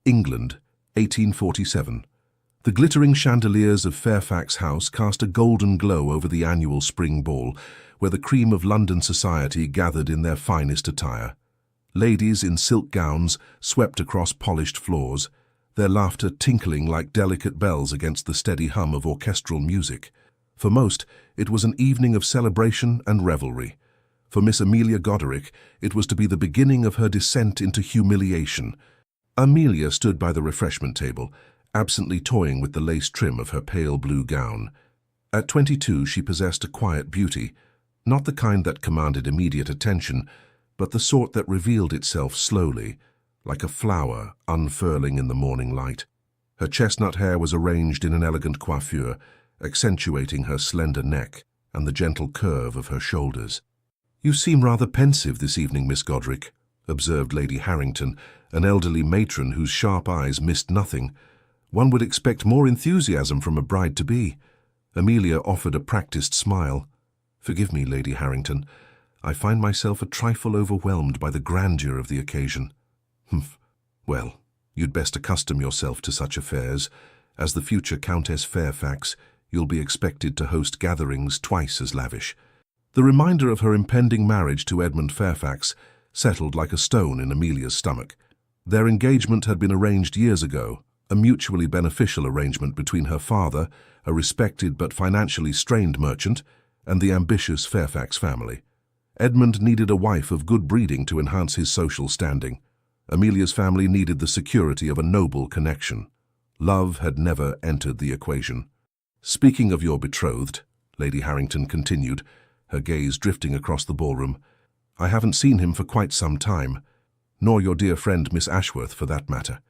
England, 1847. The glittering chandeliers of Fairfax House cast a golden glow over the annual spring ball, where the cream of London society gathered in their finest attire. Ladies in silk gowns swept across polished floors, their laughter tinkling like delicate bells against the steady hum of orchestral music. For most, it was an evening of celebration and revelry. For Miss Amelia Goderic, it was to be the beginning of her descent into humiliation. Amelia stood by the refreshment table, absently toying with the lace trim of her pale blue gown. At 22, she possessed a quiet beauty, not the kind that commanded immediate attention, but the sort that revealed itself slowly, like a flower unfurling in the morning light. Her chestnut hair was arranged in an elegant coiffure, accentuating her slender neck and the gentle curve of her shoulders. "You seem rather pensive this evening, Miss Goderic," observed Lady Harrington, an elderly matron whose sharp eyes missed nothing. "One would expect more enthusiasm from a bride-to-be." Amelia offered a practiced smile. "Forgive me, Lady Harrington. I find myself a trifle overwhelmed by the grandeur of the occasion." "Humph. Well, you'd best accustom yourself to such affairs. As the future Countess Fairfax, you'll be expected to host gatherings twice as lavish." The reminder of her impending marriage to Edmund Fairfax settled like a stone in Amelia's stomach. Their engagement had been arranged years ago, a mutually beneficial arrangement between her father, a respected but financially strained merchant, and the ambitious Fairfax family. Edmund needed a wife of good breeding to enhance his social standing. Amelia's family needed the security of a noble connection. Love had never entered the equation. "Speaking of your betrothed," Lady Harrington continued, her gaze drifting across the ballroom, "I haven't seen him for quite some time, nor your dear friend Miss Ashworth for that matter."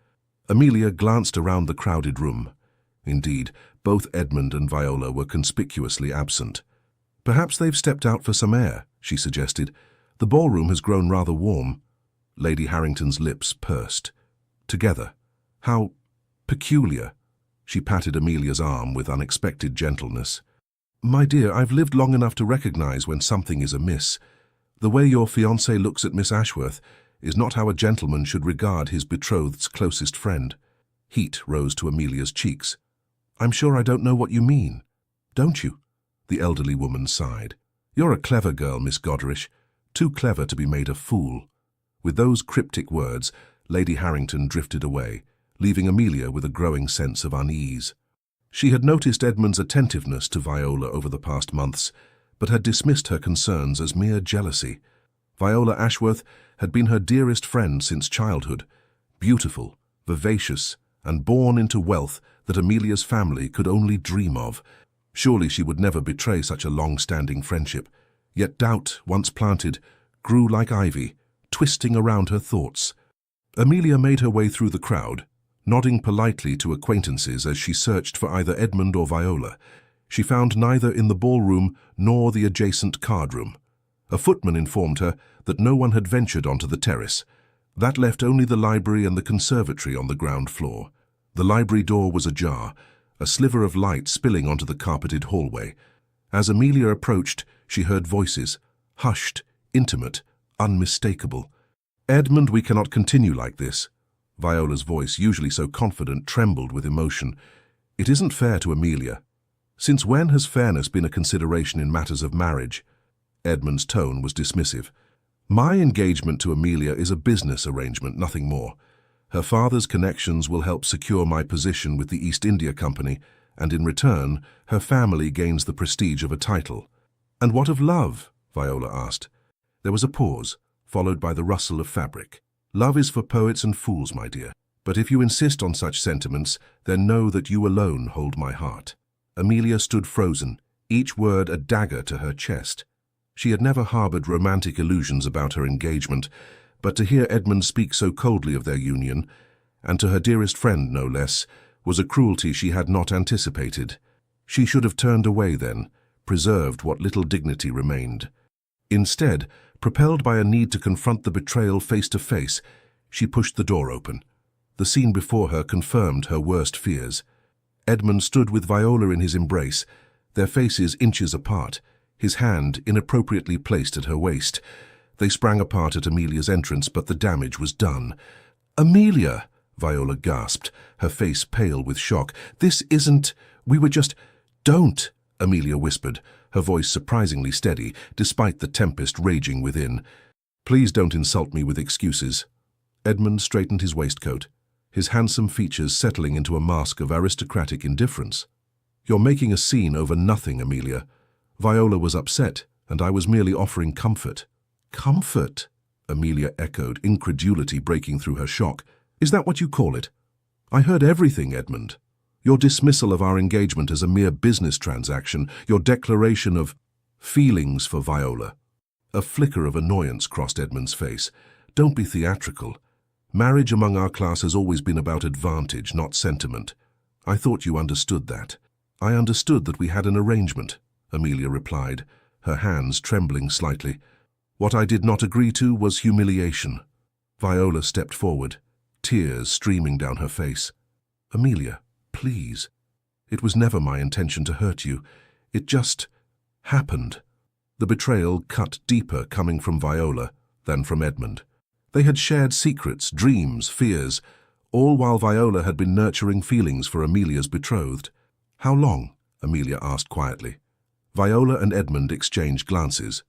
Amelia glanced around the crowded room. Indeed, both Edmund and Viola were conspicuously absent. "Perhaps they've stepped out for some air," she suggested. "The ballroom has grown rather warm." Lady Harrington's lips pursed. "Together. How peculiar." She patted Amelia's arm with unexpected gentleness. "My dear, I've lived long enough to recognize when something is amiss. The way your fiancé looks at Miss Ashworth is not how a gentleman should regard his betrothed's closest friend." Heat rose to Amelia's cheeks. "I'm sure I don't know what you mean." "Don't you?" The elderly woman sighed. "You're a clever girl, Miss Goderic, too clever to be made a fool." With those cryptic words, Lady Harrington drifted away, leaving Amelia with a growing sense of unease. She had noticed Edmund's attentiveness to Viola over the past months, but had dismissed her concerns as mere jealousy. Viola Ashworth had been her dearest friend since childhood, beautiful, vivacious, and born into wealth that Amelia's family could only dream of. Surely she would never betray such a long-standing friendship. Yet doubt, once planted, grew like ivy, twisting around her thoughts. Amelia made her way through the crowd, nodding politely to acquaintances as she searched for either Edmund or Viola. She found neither in the ballroom nor the adjacent card-room. A footman informed her that no one had ventured onto the terrace. That left only the library and the conservatory on the ground floor. The library door was ajar, a sliver of light spilling onto the carpeted hallway. As Amelia approached, she heard voices, hushed, intimate, unmistakable. "Edmund, we cannot continue like this." Viola's voice, usually so confident, trembled with emotion. "It isn't fair to Amelia. Since when has fairness been a consideration in matters of marriage?" Edmund's tone was dismissive. "My engagement to Amelia is a business arrangement, nothing more. Her father's connections will help secure my position with the East India Company, and in return, her family gains the prestige of a title." "And what of love?" Viola asked. There was a pause, followed by the rustle of fabric. "Love is for poets and fools, my dear. But if you insist on such sentiments, then know that you alone hold my heart." Amelia stood frozen, each word a dagger to her chest. She had never harbored romantic illusions about her engagement, but to hear Edmund speak so coldly of their union, and to her dearest friend no less, was a cruelty she had not anticipated. She should have turned away then, preserved what little dignity remained. Instead, propelled by a need to confront the betrayal face to face, she pushed the door open. The scene before her confirmed her worst fears. Edmund stood with Viola in his embrace, their faces inches apart, his hand inappropriately placed at her waist. They sprang apart at Amelia's entrance, but the damage was done. "Amelia!" Viola gasped, her face pale with shock. "This isn't... We were just... Don't!" Amelia whispered, her voice surprisingly steady, despite the tempest raging within. "Please don't insult me with excuses." Edmund straightened his waistcoat, his handsome features settling into a mask of aristocratic indifference. "You're making a scene over nothing, Amelia. Viola was upset, and I was merely offering comfort." "Comfort?" Amelia echoed, incredulity breaking through her shock. "Is that what you call it?" "I heard everything, Edmund. Your dismissal of our engagement as a mere business transaction, your declaration of feelings for Viola." A flicker of annoyance crossed Edmund's face. "Don't be theatrical. Marriage among our class has always been about advantage, not sentiment. I thought you understood that." "I understood that we had an arrangement," Amelia replied, her hands trembling slightly. "What I did not agree to was humiliation." Viola stepped forward, tears streaming down her face. "Amelia, please. It was never my intention to hurt you. It just happened." The betrayal cut deeper coming from Viola than from Edmund. They had shared secrets, dreams, fears, all while Viola had been nurturing feelings for Amelia's betrothed. "How long?" Amelia asked quietly. Viola and Edmund exchanged glances.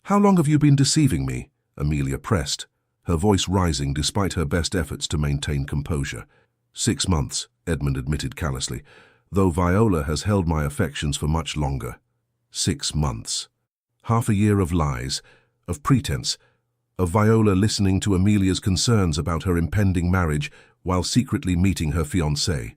"How long have you been deceiving me?" Amelia pressed, her voice rising despite her best efforts to maintain composure. 6 months, Edmund admitted callously, "though Viola has held my affections for much longer." 6 months. Half a year of lies, of pretense, of Viola listening to Amelia's concerns about her impending marriage while secretly meeting her fiancé.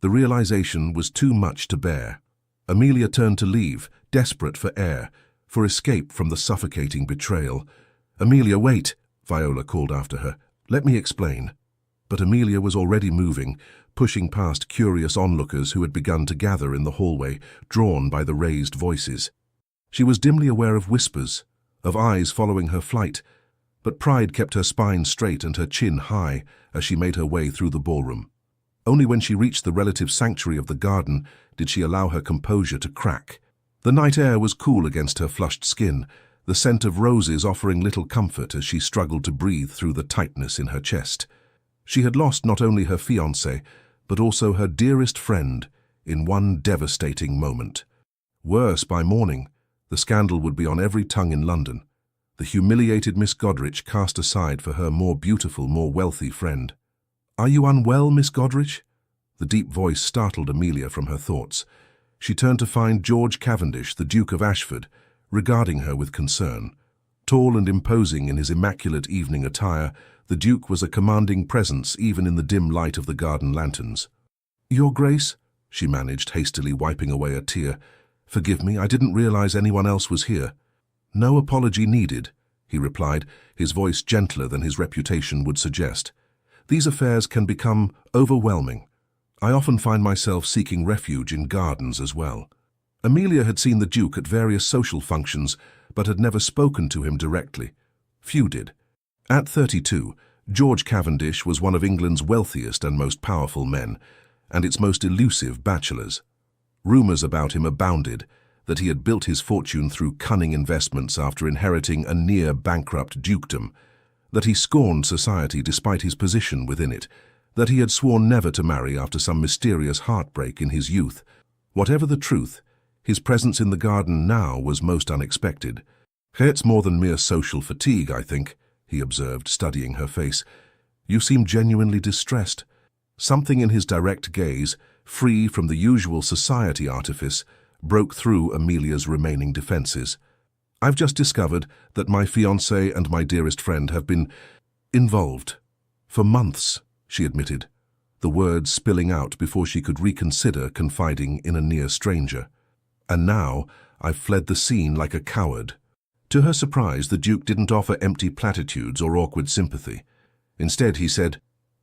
The realization was too much to bear. Amelia turned to leave, desperate for air, for escape from the suffocating betrayal. "Amelia, wait!" Viola called after her. "Let me explain." But Amelia was already moving, pushing past curious onlookers who had begun to gather in the hallway, drawn by the raised voices. She was dimly aware of whispers, of eyes following her flight, but pride kept her spine straight and her chin high as she made her way through the ballroom. Only when she reached the relative sanctuary of the garden did she allow her composure to crack. The night air was cool against her flushed skin, the scent of roses offering little comfort as she struggled to breathe through the tightness in her chest. She had lost not only her fiancé, but also her dearest friend in one devastating moment. Worse, by morning, the scandal would be on every tongue in London. The humiliated Miss Goderich cast aside for her more beautiful, more wealthy friend. "Are you unwell, Miss Goderich?" The deep voice startled Amelia from her thoughts. She turned to find George Cavendish, the Duke of Ashford, regarding her with concern. Tall and imposing in his immaculate evening attire, the Duke was a commanding presence even in the dim light of the garden lanterns. "Your Grace," she managed, hastily wiping away a tear. "Forgive me, I didn't realize anyone else was here." "No apology needed," he replied, his voice gentler than his reputation would suggest. "These affairs can become overwhelming. I often find myself seeking refuge in gardens as well." Amelia had seen the Duke at various social functions, but had never spoken to him directly. Few did. At 32, George Cavendish was one of England's wealthiest and most powerful men, and its most elusive bachelors. Rumours about him abounded, that he had built his fortune through cunning investments after inheriting a near-bankrupt dukedom, that he scorned society despite his position within it, that he had sworn never to marry after some mysterious heartbreak in his youth. Whatever the truth, his presence in the garden now was most unexpected. "It's more than mere social fatigue, I think," he observed, studying her face. "You seem genuinely distressed." Something in his direct gaze, free from the usual society artifice, broke through Amelia's remaining defenses. "I've just discovered that my fiancé and my dearest friend have been involved. For months," she admitted, the words spilling out before she could reconsider confiding in a near stranger. "And now I've fled the scene like a coward." To her surprise, the Duke didn't offer empty platitudes or awkward sympathy. Instead, he said,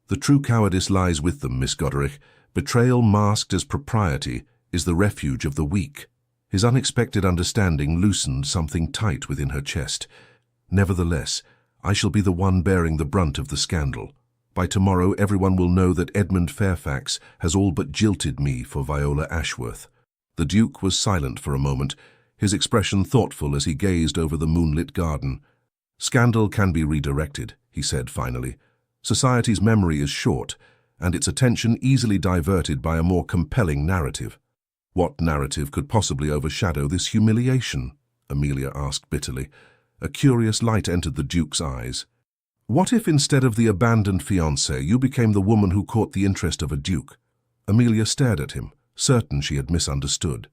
"The true cowardice lies with them, Miss Goderich. Betrayal masked as propriety is the refuge of the weak." His unexpected understanding loosened something tight within her chest. "Nevertheless, I shall be the one bearing the brunt of the scandal. By tomorrow, everyone will know that Edmund Fairfax has all but jilted me for Viola Ashworth." The Duke was silent for a moment, his expression thoughtful as he gazed over the moonlit garden. "Scandal can be redirected," he said finally. "Society's memory is short, and its attention easily diverted by a more compelling narrative. What narrative could possibly overshadow this humiliation? Amelia asked bitterly. A curious light entered the Duke's eyes. What if instead of the abandoned fiancé, you became the woman who caught the interest of a duke? Amelia stared at him, certain she had misunderstood.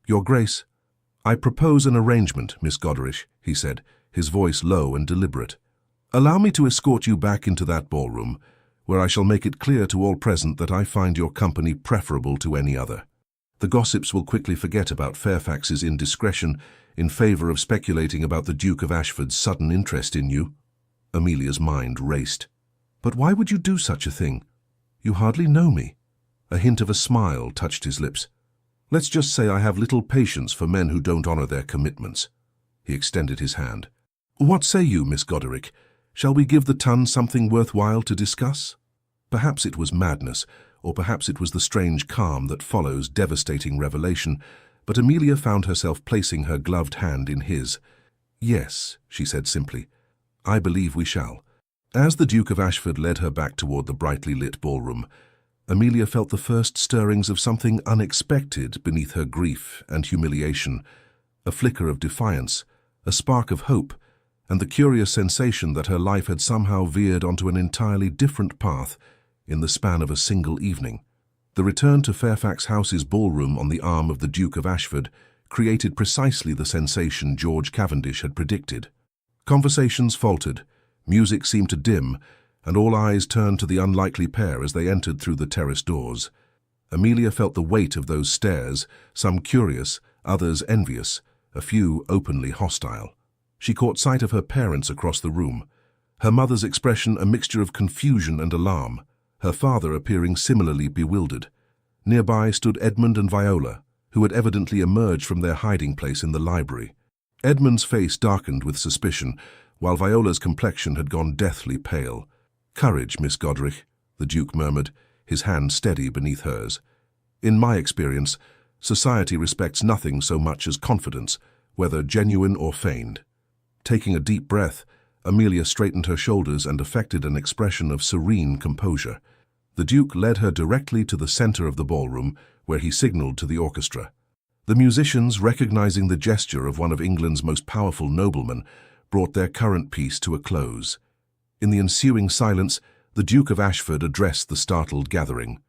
Your Grace, I propose an arrangement, Miss Goderich, he said, his voice low and deliberate. Allow me to escort you back into that ballroom, where I shall make it clear to all present that I find your company preferable to any other. The gossips will quickly forget about Fairfax's indiscretion in favour of speculating about the Duke of Ashford's sudden interest in you. Amelia's mind raced. But why would you do such a thing? You hardly know me. A hint of a smile touched his lips. Let's just say I have little patience for men who don't honour their commitments. He extended his hand. What say you, Miss Goderich? Shall we give the ton something worthwhile to discuss? Perhaps it was madness, or perhaps it was the strange calm that follows devastating revelation, but Amelia found herself placing her gloved hand in his. Yes, she said simply. I believe we shall. As the Duke of Ashford led her back toward the brightly lit ballroom, Amelia felt the first stirrings of something unexpected beneath her grief and humiliation, a flicker of defiance, a spark of hope, and the curious sensation that her life had somehow veered onto an entirely different path in the span of a single evening. The return to Fairfax House's ballroom on the arm of the Duke of Ashford created precisely the sensation George Cavendish had predicted. Conversations faltered, music seemed to dim, and all eyes turned to the unlikely pair as they entered through the terrace doors. Amelia felt the weight of those stares, some curious, others envious, a few openly hostile. She caught sight of her parents across the room, her mother's expression a mixture of confusion and alarm, her father appearing similarly bewildered. Nearby stood Edmund and Viola, who had evidently emerged from their hiding place in the library. Edmund's face darkened with suspicion, while Viola's complexion had gone deathly pale. Courage, Miss Goderich, the Duke murmured, his hand steady beneath hers. In my experience, society respects nothing so much as confidence, whether genuine or feigned. Taking a deep breath, Amelia straightened her shoulders and affected an expression of serene composure. The Duke led her directly to the center of the ballroom, where he signaled to the orchestra. The musicians, recognizing the gesture of one of England's most powerful noblemen, brought their current piece to a close. In the ensuing silence, the Duke of Ashford addressed the startled gathering.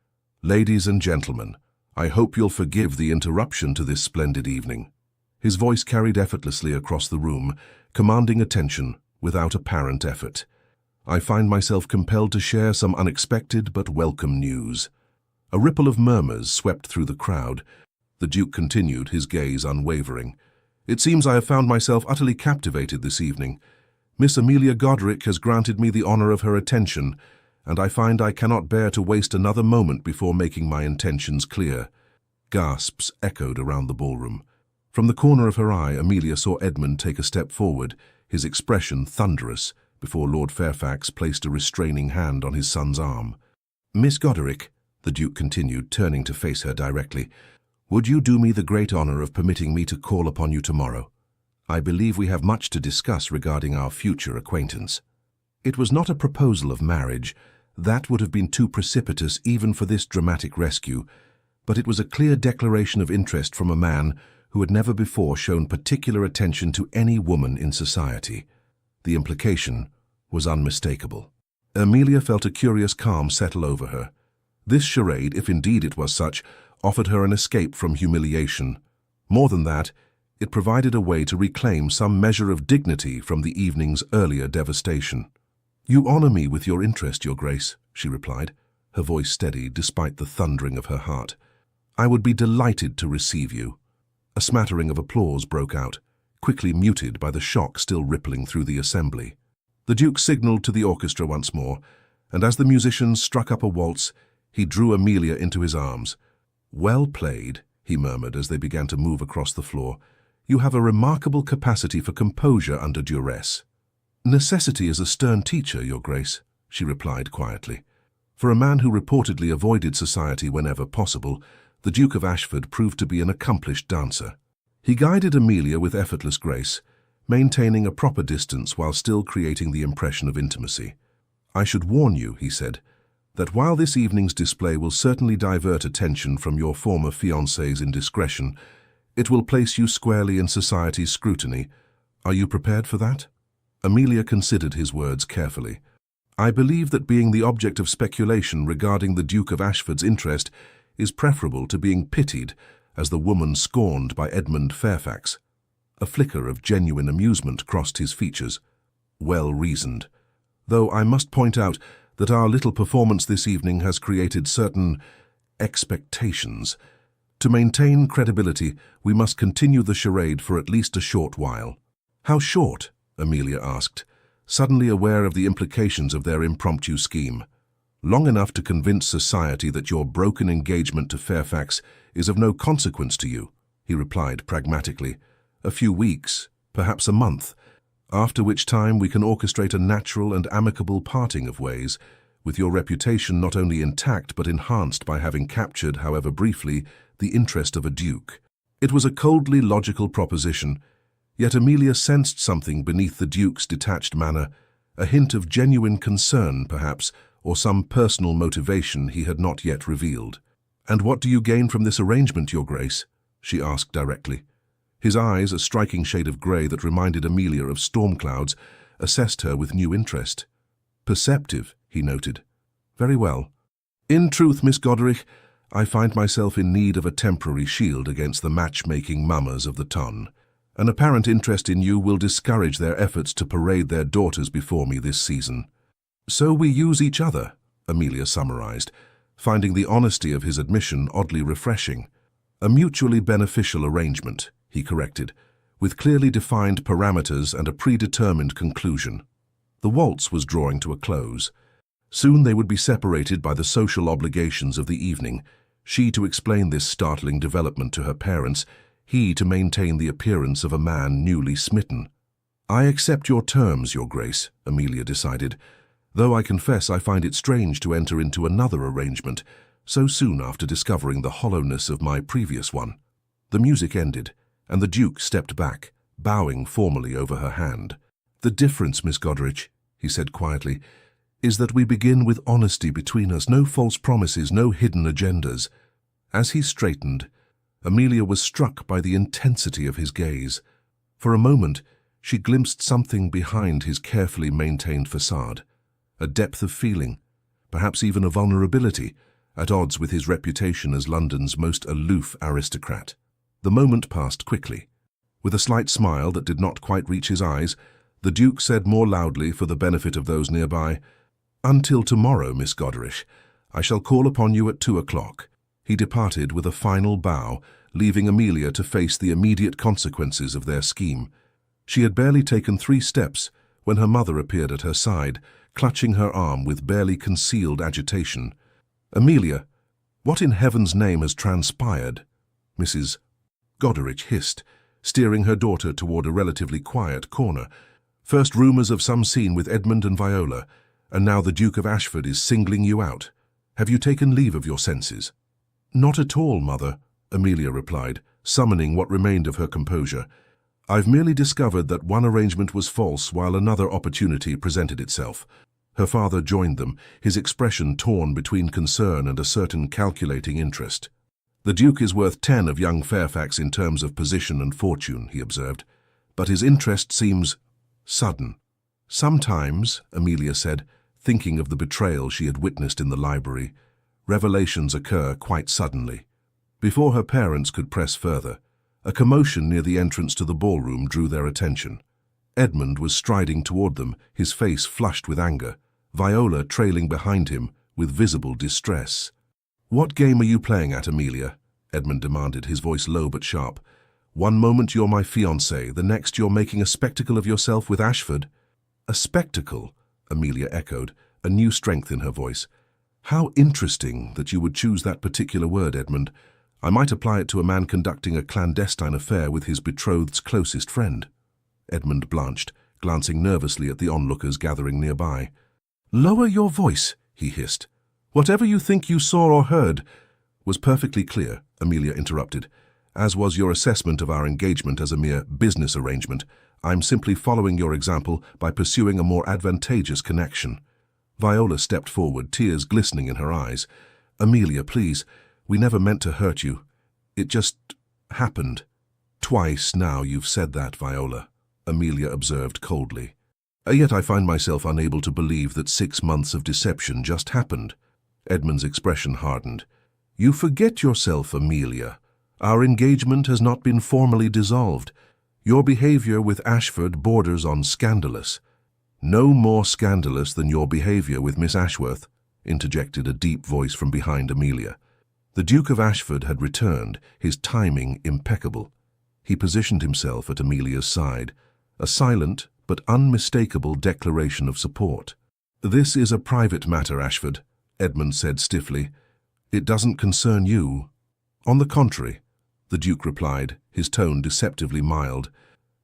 Ladies and gentlemen, I hope you'll forgive the interruption to this splendid evening. His voice carried effortlessly across the room, commanding attention without apparent effort. I find myself compelled to share some unexpected but welcome news. A ripple of murmurs swept through the crowd. The Duke continued, his gaze unwavering. It seems I have found myself utterly captivated this evening. Miss Amelia Goderich has granted me the honor of her attention, and I find I cannot bear to waste another moment before making my intentions clear. Gasps echoed around the ballroom. From the corner of her eye, Amelia saw Edmund take a step forward, his expression thunderous, before Lord Fairfax placed a restraining hand on his son's arm. Miss Goderich, the Duke continued, turning to face her directly, would you do me the great honor of permitting me to call upon you tomorrow? I believe we have much to discuss regarding our future acquaintance. It was not a proposal of marriage. That would have been too precipitous even for this dramatic rescue, but it was a clear declaration of interest from a man who had never before shown particular attention to any woman in society. The implication was unmistakable. Amelia felt a curious calm settle over her. This charade, if indeed it was such, offered her an escape from humiliation. More than that, it provided a way to reclaim some measure of dignity from the evening's earlier devastation. You honor me with your interest, Your Grace, she replied, her voice steady despite the thundering of her heart. I would be delighted to receive you. A smattering of applause broke out, quickly muted by the shock still rippling through the assembly. The Duke signaled to the orchestra once more, and as the musicians struck up a waltz, he drew Amelia into his arms. Well played, he murmured as they began to move across the floor. You have a remarkable capacity for composure under duress. Necessity is a stern teacher, Your Grace, she replied quietly. For a man who reportedly avoided society whenever possible, the Duke of Ashford proved to be an accomplished dancer. He guided Amelia with effortless grace, maintaining a proper distance while still creating the impression of intimacy. I should warn you, he said, that while this evening's display will certainly divert attention from your former fiancé's indiscretion, it will place you squarely in society's scrutiny. Are you prepared for that? Amelia considered his words carefully. I believe that being the object of speculation regarding the Duke of Ashford's interest is preferable to being pitied as the woman scorned by Edmund Fairfax. A flicker of genuine amusement crossed his features. Well reasoned. Though I must point out that our little performance this evening has created certain expectations. To maintain credibility, we must continue the charade for at least a short while. How short? Amelia asked, suddenly aware of the implications of their impromptu scheme. Long enough to convince society that your broken engagement to Fairfax is of no consequence to you, he replied pragmatically. A few weeks, perhaps a month, after which time we can orchestrate a natural and amicable parting of ways, with your reputation not only intact but enhanced by having captured, however briefly, the interest of a duke. It was a coldly logical proposition, yet Amelia sensed something beneath the duke's detached manner, a hint of genuine concern, perhaps, or some personal motivation he had not yet revealed. "And what do you gain from this arrangement, Your Grace?" she asked directly. His eyes, a striking shade of grey that reminded Amelia of storm clouds, assessed her with new interest. "Perceptive," he noted. "Very well. In truth, Miss Goderic, I find myself in need of a temporary shield against the matchmaking mammas of the ton. An apparent interest in you will discourage their efforts to parade their daughters before me this season." "So we use each other," Amelia summarized, finding the honesty of his admission oddly refreshing. "A mutually beneficial arrangement," he corrected, "with clearly defined parameters and a predetermined conclusion." The waltz was drawing to a close. Soon they would be separated by the social obligations of the evening, she to explain this startling development to her parents, he to maintain the appearance of a man newly smitten. "I accept your terms, Your Grace," Amelia decided, "though I confess I find it strange to enter into another arrangement so soon after discovering the hollowness of my previous one." The music ended, and the Duke stepped back, bowing formally over her hand. "The difference, Miss Goderic," he said quietly, "is that we begin with honesty between us, no false promises, no hidden agendas." As he straightened, Amelia was struck by the intensity of his gaze. For a moment, she glimpsed something behind his carefully maintained facade, a depth of feeling, perhaps even a vulnerability, at odds with his reputation as London's most aloof aristocrat. The moment passed quickly. With a slight smile that did not quite reach his eyes, the Duke said more loudly for the benefit of those nearby, "Until tomorrow, Miss Goderic. I shall call upon you at 2 o'clock. He departed with a final bow, leaving Amelia to face the immediate consequences of their scheme. She had barely taken 3 steps when her mother appeared at her side, clutching her arm with barely concealed agitation. "Amelia, what in heaven's name has transpired?" Mrs. Goderic hissed, steering her daughter toward a relatively quiet corner. "First rumours of some scene with Edmund and Viola, and now the Duke of Ashford is singling you out. Have you taken leave of your senses?" "Not at all, Mother," Amelia replied, summoning what remained of her composure. "I've merely discovered that one arrangement was false while another opportunity presented itself." Her father joined them, his expression torn between concern and a certain calculating interest. "The Duke is worth 10 of young Fairfax in terms of position and fortune," he observed, "but his interest seems sudden." "Sometimes," Amelia said, thinking of the betrayal she had witnessed in the library, "revelations occur quite suddenly." Before her parents could press further, a commotion near the entrance to the ballroom drew their attention. Edmund was striding toward them, his face flushed with anger, Viola trailing behind him with visible distress. "What game are you playing at, Amelia?" Edmund demanded, his voice low but sharp. "One moment you're my fiancé, the next you're making a spectacle of yourself with Ashford." "A spectacle?" Amelia echoed, a new strength in her voice. "How interesting that you would choose that particular word, Edmund. I might apply it to a man conducting a clandestine affair with his betrothed's closest friend." Edmund blanched, glancing nervously at the onlookers gathering nearby. "Lower your voice," he hissed. "Whatever you think you saw or heard was perfectly clear," Amelia interrupted, "as was your assessment of our engagement as a mere business arrangement. I'm simply following your example by pursuing a more advantageous connection." Viola stepped forward, tears glistening in her eyes. "Amelia, please, we never meant to hurt you. It just happened." "Twice now you've said that, Viola," Amelia observed coldly. "Yet I find myself unable to believe that 6 months of deception just happened." Edmund's expression hardened. "You forget yourself, Amelia. Our engagement has not been formally dissolved. Your behavior with Ashford borders on scandalous." "No more scandalous than your behavior with Miss Ashworth," interjected a deep voice from behind Amelia. The Duke of Ashford had returned, his timing impeccable. He positioned himself at Amelia's side, a silent but unmistakable declaration of support. "This is a private matter, Ashford," Edmund said stiffly. "It doesn't concern you." "On the contrary," the Duke replied, his tone deceptively mild.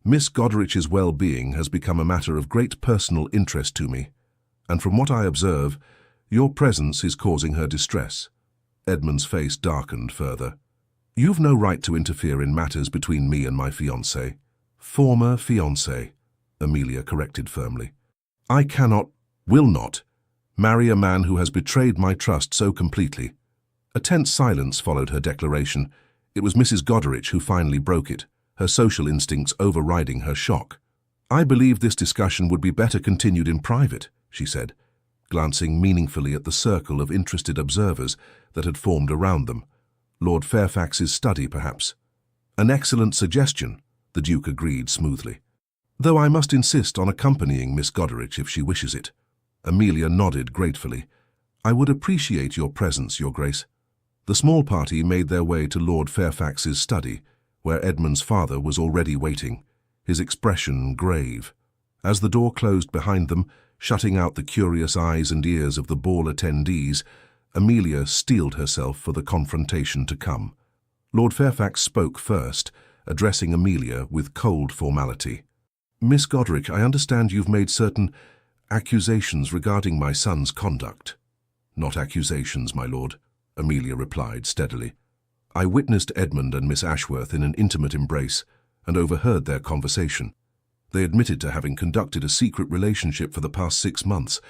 "Miss Goderic's well-being has become a matter of great personal interest to me, and from what I observe, your presence is causing her distress." Edmund's face darkened further. "You've no right to interfere in matters between me and my fiancé." "Former fiancé," Amelia corrected firmly. "I cannot, will not, marry a man who has betrayed my trust so completely." A tense silence followed her declaration. It was Mrs. Goderich who finally broke it, her social instincts overriding her shock. "I believe this discussion would be better continued in private," she said, glancing meaningfully at the circle of interested observers that had formed around them. "Lord Fairfax's study, perhaps." "An excellent suggestion," the Duke agreed smoothly. "Though I must insist on accompanying Miss Goderich if she wishes it." Amelia nodded gratefully. "I would appreciate your presence, Your Grace." The small party made their way to Lord Fairfax's study, where Edmund's father was already waiting, his expression grave. As the door closed behind them, shutting out the curious eyes and ears of the ball attendees, Amelia steeled herself for the confrontation to come. Lord Fairfax spoke first, addressing Amelia with cold formality. "Miss Goderich, I understand you've made certain accusations regarding my son's conduct." "Not accusations, my lord," Amelia replied steadily. "I witnessed Edmund and Miss Ashworth in an intimate embrace and overheard their conversation. They admitted to having conducted a secret relationship for the past 6 months,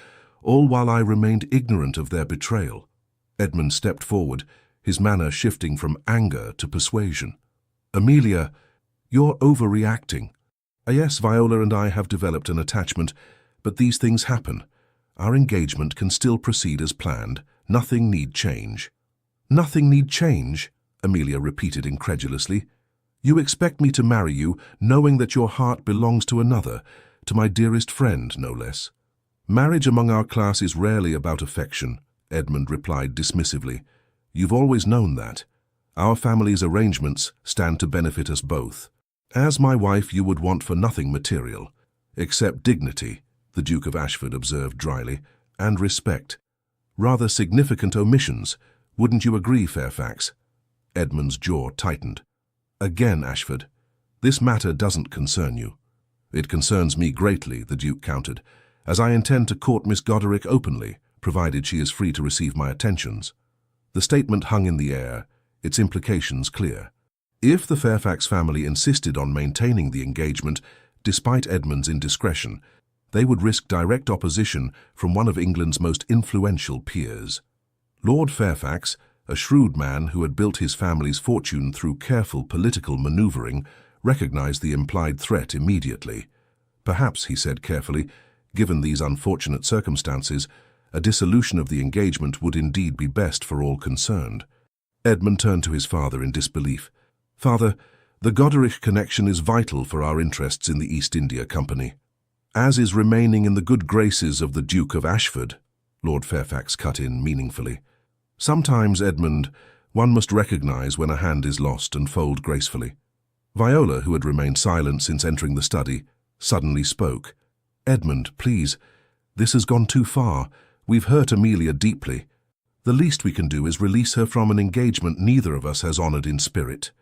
all while I remained ignorant of their betrayal." Edmund stepped forward, his manner shifting from anger to persuasion. "Amelia, you're overreacting. Yes, Viola and I have developed an attachment, but these things happen. Our engagement can still proceed as planned. Nothing need change." "Nothing need change?" Amelia repeated incredulously. "You expect me to marry you, knowing that your heart belongs to another, to my dearest friend, no less." "Marriage among our class is rarely about affection," Edmund replied dismissively. "You've always known that. Our family's arrangements stand to benefit us both. As my wife, you would want for nothing material, except dignity," the Duke of Ashford observed dryly, "and respect. Rather significant omissions, wouldn't you agree, Fairfax?" Edmund's jaw tightened. "Again, Ashford, this matter doesn't concern you." "It concerns me greatly," the Duke countered, "as I intend to court Miss Goderich openly, provided she is free to receive my attentions." The statement hung in the air, its implications clear. If the Fairfax family insisted on maintaining the engagement, despite Edmund's indiscretion, they would risk direct opposition from one of England's most influential peers. Lord Fairfax, a shrewd man who had built his family's fortune through careful political maneuvering, recognized the implied threat immediately. "Perhaps," he said carefully, "given these unfortunate circumstances, a dissolution of the engagement would indeed be best for all concerned." Edmund turned to his father in disbelief. "Father, the Goderich connection is vital for our interests in the East India Company." "As is remaining in the good graces of the Duke of Ashford," Lord Fairfax cut in meaningfully. "Sometimes, Edmund, one must recognize when a hand is lost and fold gracefully." Viola, who had remained silent since entering the study, suddenly spoke. "Edmund, please, this has gone too far. We've hurt Amelia deeply. The least we can do is release her from an engagement neither of us has honored in spirit."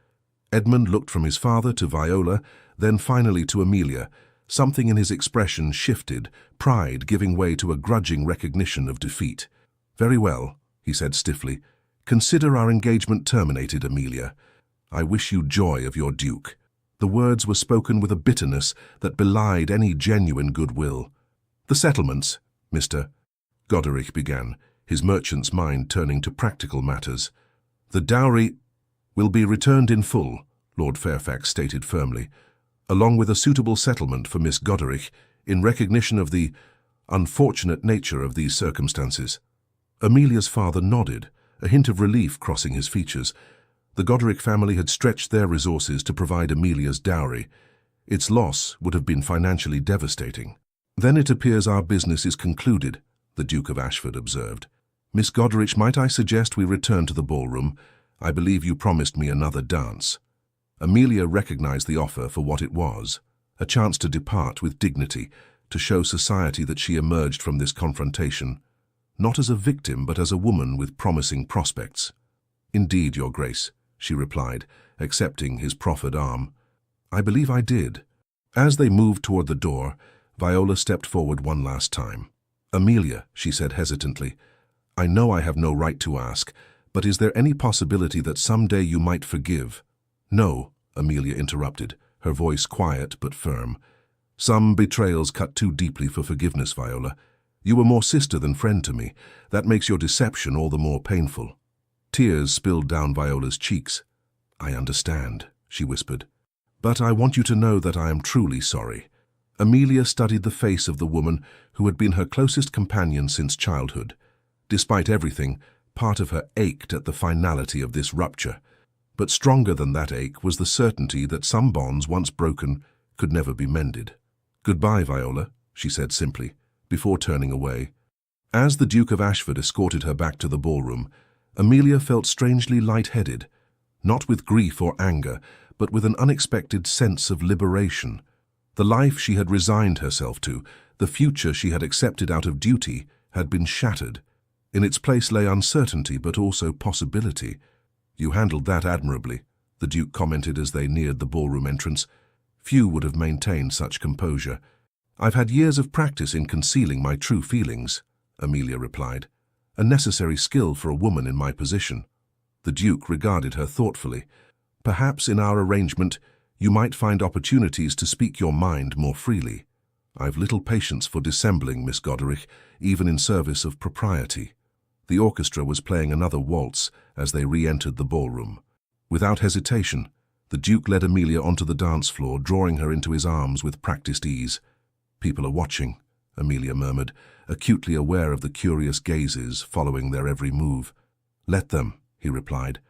Edmund looked from his father to Viola, then finally to Amelia. Something in his expression shifted, pride giving way to a grudging recognition of defeat. "Very well," he said stiffly. "Consider our engagement terminated, Amelia. I wish you joy of your Duke." The words were spoken with a bitterness that belied any genuine goodwill. "The settlements, Mr." Goderic began, his merchant's mind turning to practical matters. "The dowry will be returned in full," Lord Fairfax stated firmly, "along with a suitable settlement for Miss Goderic in recognition of the unfortunate nature of these circumstances." Amelia's father nodded, a hint of relief crossing his features. The Goderic family had stretched their resources to provide Amelia's dowry. Its loss would have been financially devastating. "Then it appears our business is concluded," the Duke of Ashford observed. "Miss Goderic, might I suggest we return to the ballroom? I believe you promised me another dance." Amelia recognized the offer for what it was, a chance to depart with dignity, to show society that she emerged from this confrontation, not as a victim but as a woman with promising prospects. "Indeed, Your Grace," she replied, accepting his proffered arm. "I believe I did." As they moved toward the door, Viola stepped forward one last time. "Amelia," she said hesitantly, "I know I have no right to ask, but is there any possibility that someday you might forgive?" "No," Amelia interrupted, her voice quiet but firm. "Some betrayals cut too deeply for forgiveness, Viola. You were more sister than friend to me. That makes your deception all the more painful." Tears spilled down Viola's cheeks. "I understand," she whispered. "But I want you to know that I am truly sorry." Amelia studied the face of the woman who had been her closest companion since childhood. Despite everything, part of her ached at the finality of this rupture. But stronger than that ache was the certainty that some bonds once broken could never be mended. "Goodbye, Viola," she said simply, before turning away. As the Duke of Ashford escorted her back to the ballroom, Amelia felt strangely light-headed, not with grief or anger, but with an unexpected sense of liberation. The life she had resigned herself to, the future she had accepted out of duty, had been shattered. In its place lay uncertainty, but also possibility. "You handled that admirably," the Duke commented as they neared the ballroom entrance. "Few would have maintained such composure." "I've had years of practice in concealing my true feelings," Amelia replied. "A necessary skill for a woman in my position." The Duke regarded her thoughtfully. "Perhaps in our arrangement you might find opportunities to speak your mind more freely. I've little patience for dissembling, Miss Goderic, even in service of propriety." The orchestra was playing another waltz as they re-entered the ballroom. Without hesitation, the Duke led Amelia onto the dance floor, drawing her into his arms with practiced ease. "People are watching," Amelia murmured, acutely aware of the curious gazes following their every move. "Let them," he replied.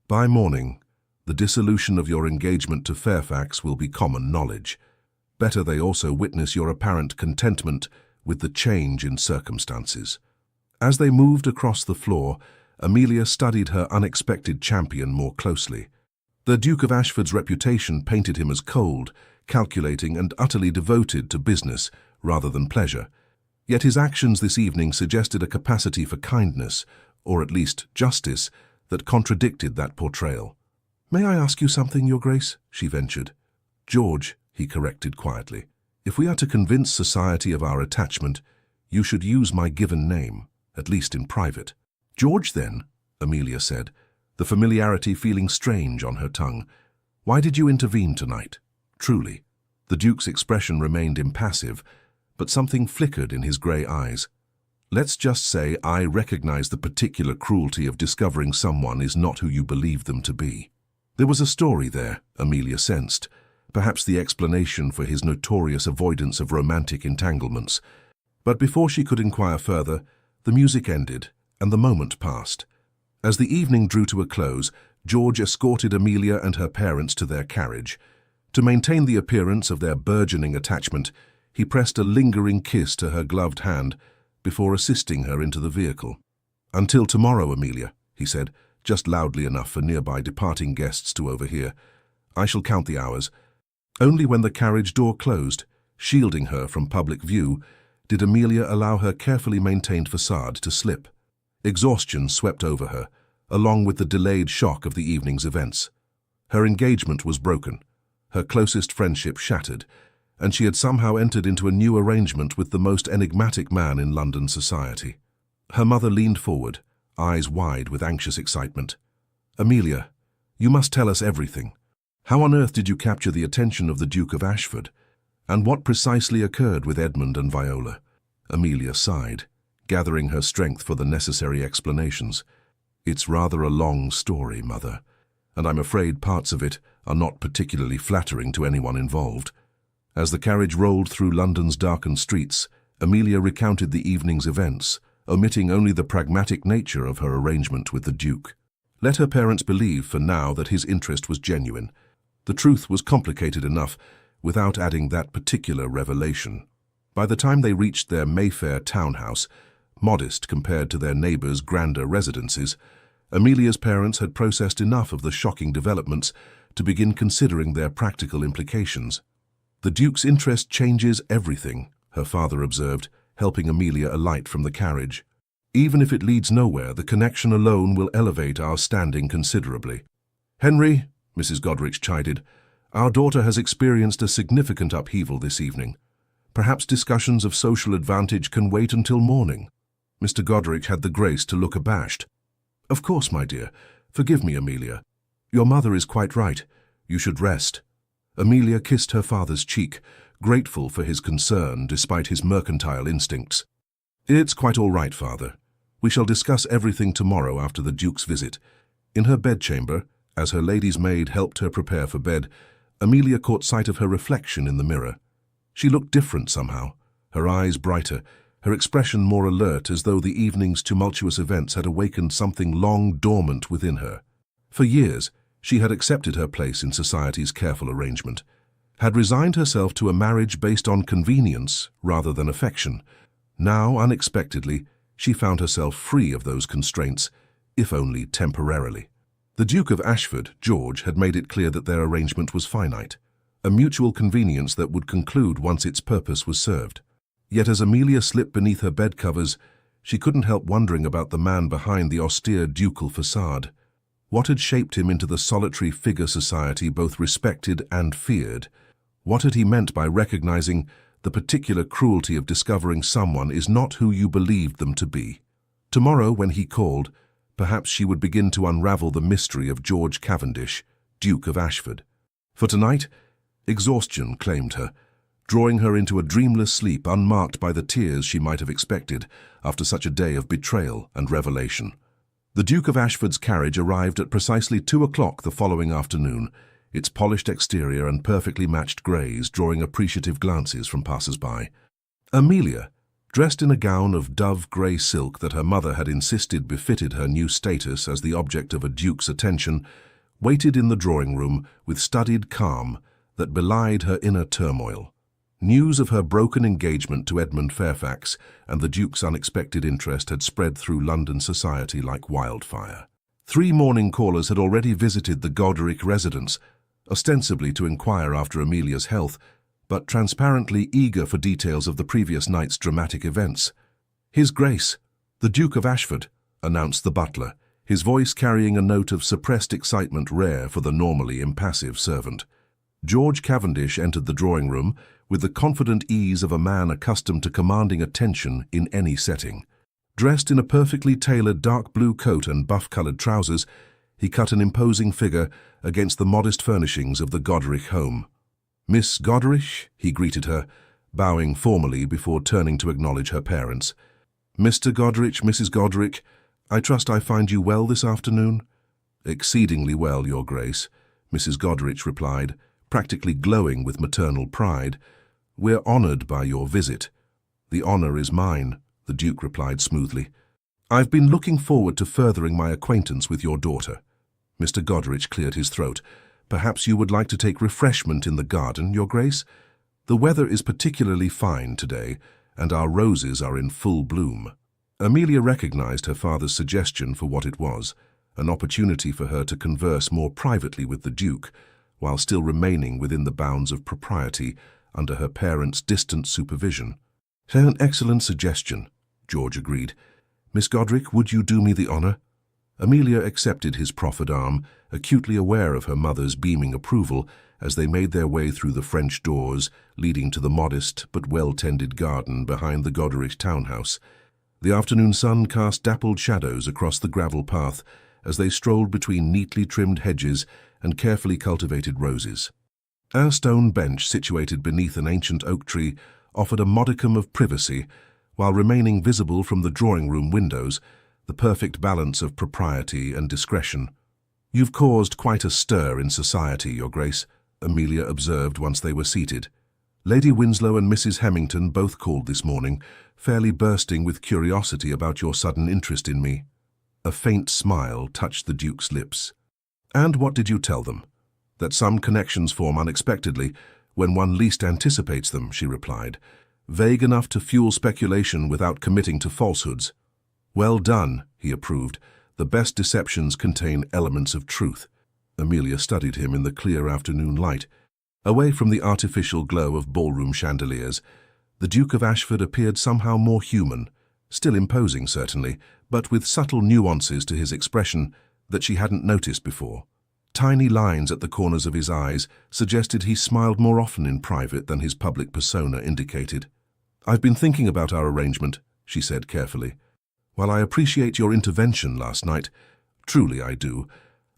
"By morning, the dissolution of your engagement to Fairfax will be common knowledge. Better they also witness your apparent contentment with the change in circumstances." As they moved across the floor, Amelia studied her unexpected champion more closely. The Duke of Ashford's reputation painted him as cold, calculating and utterly devoted to business rather than pleasure. Yet his actions this evening suggested a capacity for kindness, or at least justice, that contradicted that portrayal. "May I ask you something, Your Grace?" she ventured. "George," he corrected quietly. "If we are to convince society of our attachment, you should use my given name, at least in private." "George, then," Amelia said, the familiarity feeling strange on her tongue. "Why did you intervene tonight? Truly." The Duke's expression remained impassive, but something flickered in his grey eyes. "Let's just say I recognize the particular cruelty of discovering someone is not who you believe them to be." There was a story there, Amelia sensed, perhaps the explanation for his notorious avoidance of romantic entanglements. But before she could inquire further, the music ended, and the moment passed. As the evening drew to a close, George escorted Amelia and her parents to their carriage. To maintain the appearance of their burgeoning attachment, he pressed a lingering kiss to her gloved hand before assisting her into the vehicle. "Until tomorrow, Amelia," he said, just loudly enough for nearby departing guests to overhear. "I shall count the hours." Only when the carriage door closed, shielding her from public view, did Amelia allow her carefully maintained facade to slip. Exhaustion swept over her, along with the delayed shock of the evening's events. Her engagement was broken, her closest friendship shattered, and she had somehow entered into a new arrangement with the most enigmatic man in London society. Her mother leaned forward, eyes wide with anxious excitement. "Amelia, you must tell us everything. How on earth did you capture the attention of the Duke of Ashford? And what precisely occurred with Edmund and Viola?" Amelia sighed, gathering her strength for the necessary explanations. "It's rather a long story, Mother, and I'm afraid parts of it are not particularly flattering to anyone involved." As the carriage rolled through London's darkened streets, Amelia recounted the evening's events, omitting only the pragmatic nature of her arrangement with the Duke. Let her parents believe for now that his interest was genuine. The truth was complicated enough without adding that particular revelation. By the time they reached their Mayfair townhouse, modest compared to their neighbours' grander residences, Amelia's parents had processed enough of the shocking developments to begin considering their practical implications. "The Duke's interest changes everything," her father observed, helping Amelia alight from the carriage. "Even if it leads nowhere, the connection alone will elevate our standing considerably." "Henry," Mrs. Goderich chided, "our daughter has experienced a significant upheaval this evening. Perhaps discussions of social advantage can wait until morning." Mr. Goderich had the grace to look abashed. "Of course, my dear. Forgive me, Amelia. Your mother is quite right. You should rest." Amelia kissed her father's cheek, grateful for his concern despite his mercantile instincts. "It's quite all right, Father. We shall discuss everything tomorrow after the Duke's visit." In her bedchamber, as her lady's maid helped her prepare for bed, Amelia caught sight of her reflection in the mirror. She looked different somehow, her eyes brighter, her expression more alert, as though the evening's tumultuous events had awakened something long dormant within her. For years, she had accepted her place in society's careful arrangement, had resigned herself to a marriage based on convenience rather than affection. Now, unexpectedly, she found herself free of those constraints, if only temporarily. The Duke of Ashford, George, had made it clear that their arrangement was finite, a mutual convenience that would conclude once its purpose was served. Yet as Amelia slipped beneath her bed covers, she couldn't help wondering about the man behind the austere ducal facade. What had shaped him into the solitary figure society both respected and feared? What had he meant by recognizing the particular cruelty of discovering someone is not who you believed them to be? Tomorrow, when he called, perhaps she would begin to unravel the mystery of George Cavendish, Duke of Ashford. For tonight, exhaustion claimed her, drawing her into a dreamless sleep unmarked by the tears she might have expected after such a day of betrayal and revelation. The Duke of Ashford's carriage arrived at precisely 2 o'clock the following afternoon, its polished exterior and perfectly matched greys drawing appreciative glances from passers-by. Amelia, dressed in a gown of dove grey silk that her mother had insisted befitted her new status as the object of a duke's attention, waited in the drawing-room with studied calm that belied her inner turmoil. News of her broken engagement to Edmund Fairfax and the Duke's unexpected interest had spread through London society like wildfire. 3 morning callers had already visited the Goderich residence, ostensibly to inquire after Amelia's health, but transparently eager for details of the previous night's dramatic events. "His Grace, the Duke of Ashford," announced the butler, his voice carrying a note of suppressed excitement rare for the normally impassive servant. George Cavendish entered the drawing-room with the confident ease of a man accustomed to commanding attention in any setting. Dressed in a perfectly tailored dark blue coat and buff-coloured trousers, he cut an imposing figure against the modest furnishings of the Goderich home. "Miss Goderich," he greeted her, bowing formally before turning to acknowledge her parents. "Mr. Goderich, Mrs. Goderich, I trust I find you well this afternoon?" "Exceedingly well, Your Grace," Mrs. Goderich replied, practically glowing with maternal pride. "We're honoured by your visit." "The honour is mine," the Duke replied smoothly. "I've been looking forward to furthering my acquaintance with your daughter." Mr. Goderich cleared his throat. "Perhaps you would like to take refreshment in the garden, Your Grace? The weather is particularly fine today, and our roses are in full bloom." Amelia recognized her father's suggestion for what it was, an opportunity for her to converse more privately with the Duke, while still remaining within the bounds of propriety under her parents' distant supervision. "An excellent suggestion," George agreed. "Miss Goderich, would you do me the honour?" Amelia accepted his proffered arm, acutely aware of her mother's beaming approval as they made their way through the French doors leading to the modest but well-tended garden behind the Goderich townhouse. The afternoon sun cast dappled shadows across the gravel path as they strolled between neatly trimmed hedges and carefully cultivated roses. A stone bench situated beneath an ancient oak tree offered a modicum of privacy, while remaining visible from the drawing-room windows, the perfect balance of propriety and discretion. "You've caused quite a stir in society, Your Grace," Amelia observed once they were seated. "Lady Winslow and Mrs. Hemington both called this morning, fairly bursting with curiosity about your sudden interest in me." A faint smile touched the Duke's lips. "And what did you tell them?" "That some connections form unexpectedly, when one least anticipates them," she replied, vague enough to fuel speculation without committing to falsehoods. "Well done," he approved. "The best deceptions contain elements of truth." Amelia studied him in the clear afternoon light. Away from the artificial glow of ballroom chandeliers, the Duke of Ashford appeared somehow more human, still imposing certainly, but with subtle nuances to his expression that she hadn't noticed before. Tiny lines at the corners of his eyes suggested he smiled more often in private than his public persona indicated. "I've been thinking about our arrangement," she said carefully. "While I appreciate your intervention last night, truly I do,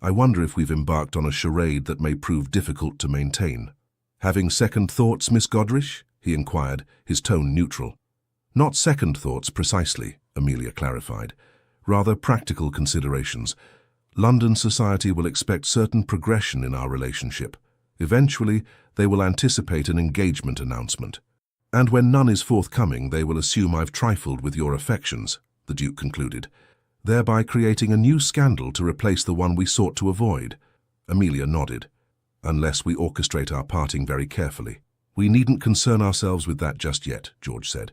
I wonder if we've embarked on a charade that may prove difficult to maintain." "Having second thoughts, Miss Godric?" he inquired, his tone neutral. "Not second thoughts precisely," Amelia clarified. "Rather practical considerations. London society will expect certain progression in our relationship. Eventually, they will anticipate an engagement announcement. And when none is forthcoming, they will assume I've trifled with your affections," the Duke concluded, "thereby creating a new scandal to replace the one we sought to avoid." Amelia nodded. "Unless we orchestrate our parting very carefully." "We needn't concern ourselves with that just yet," George said.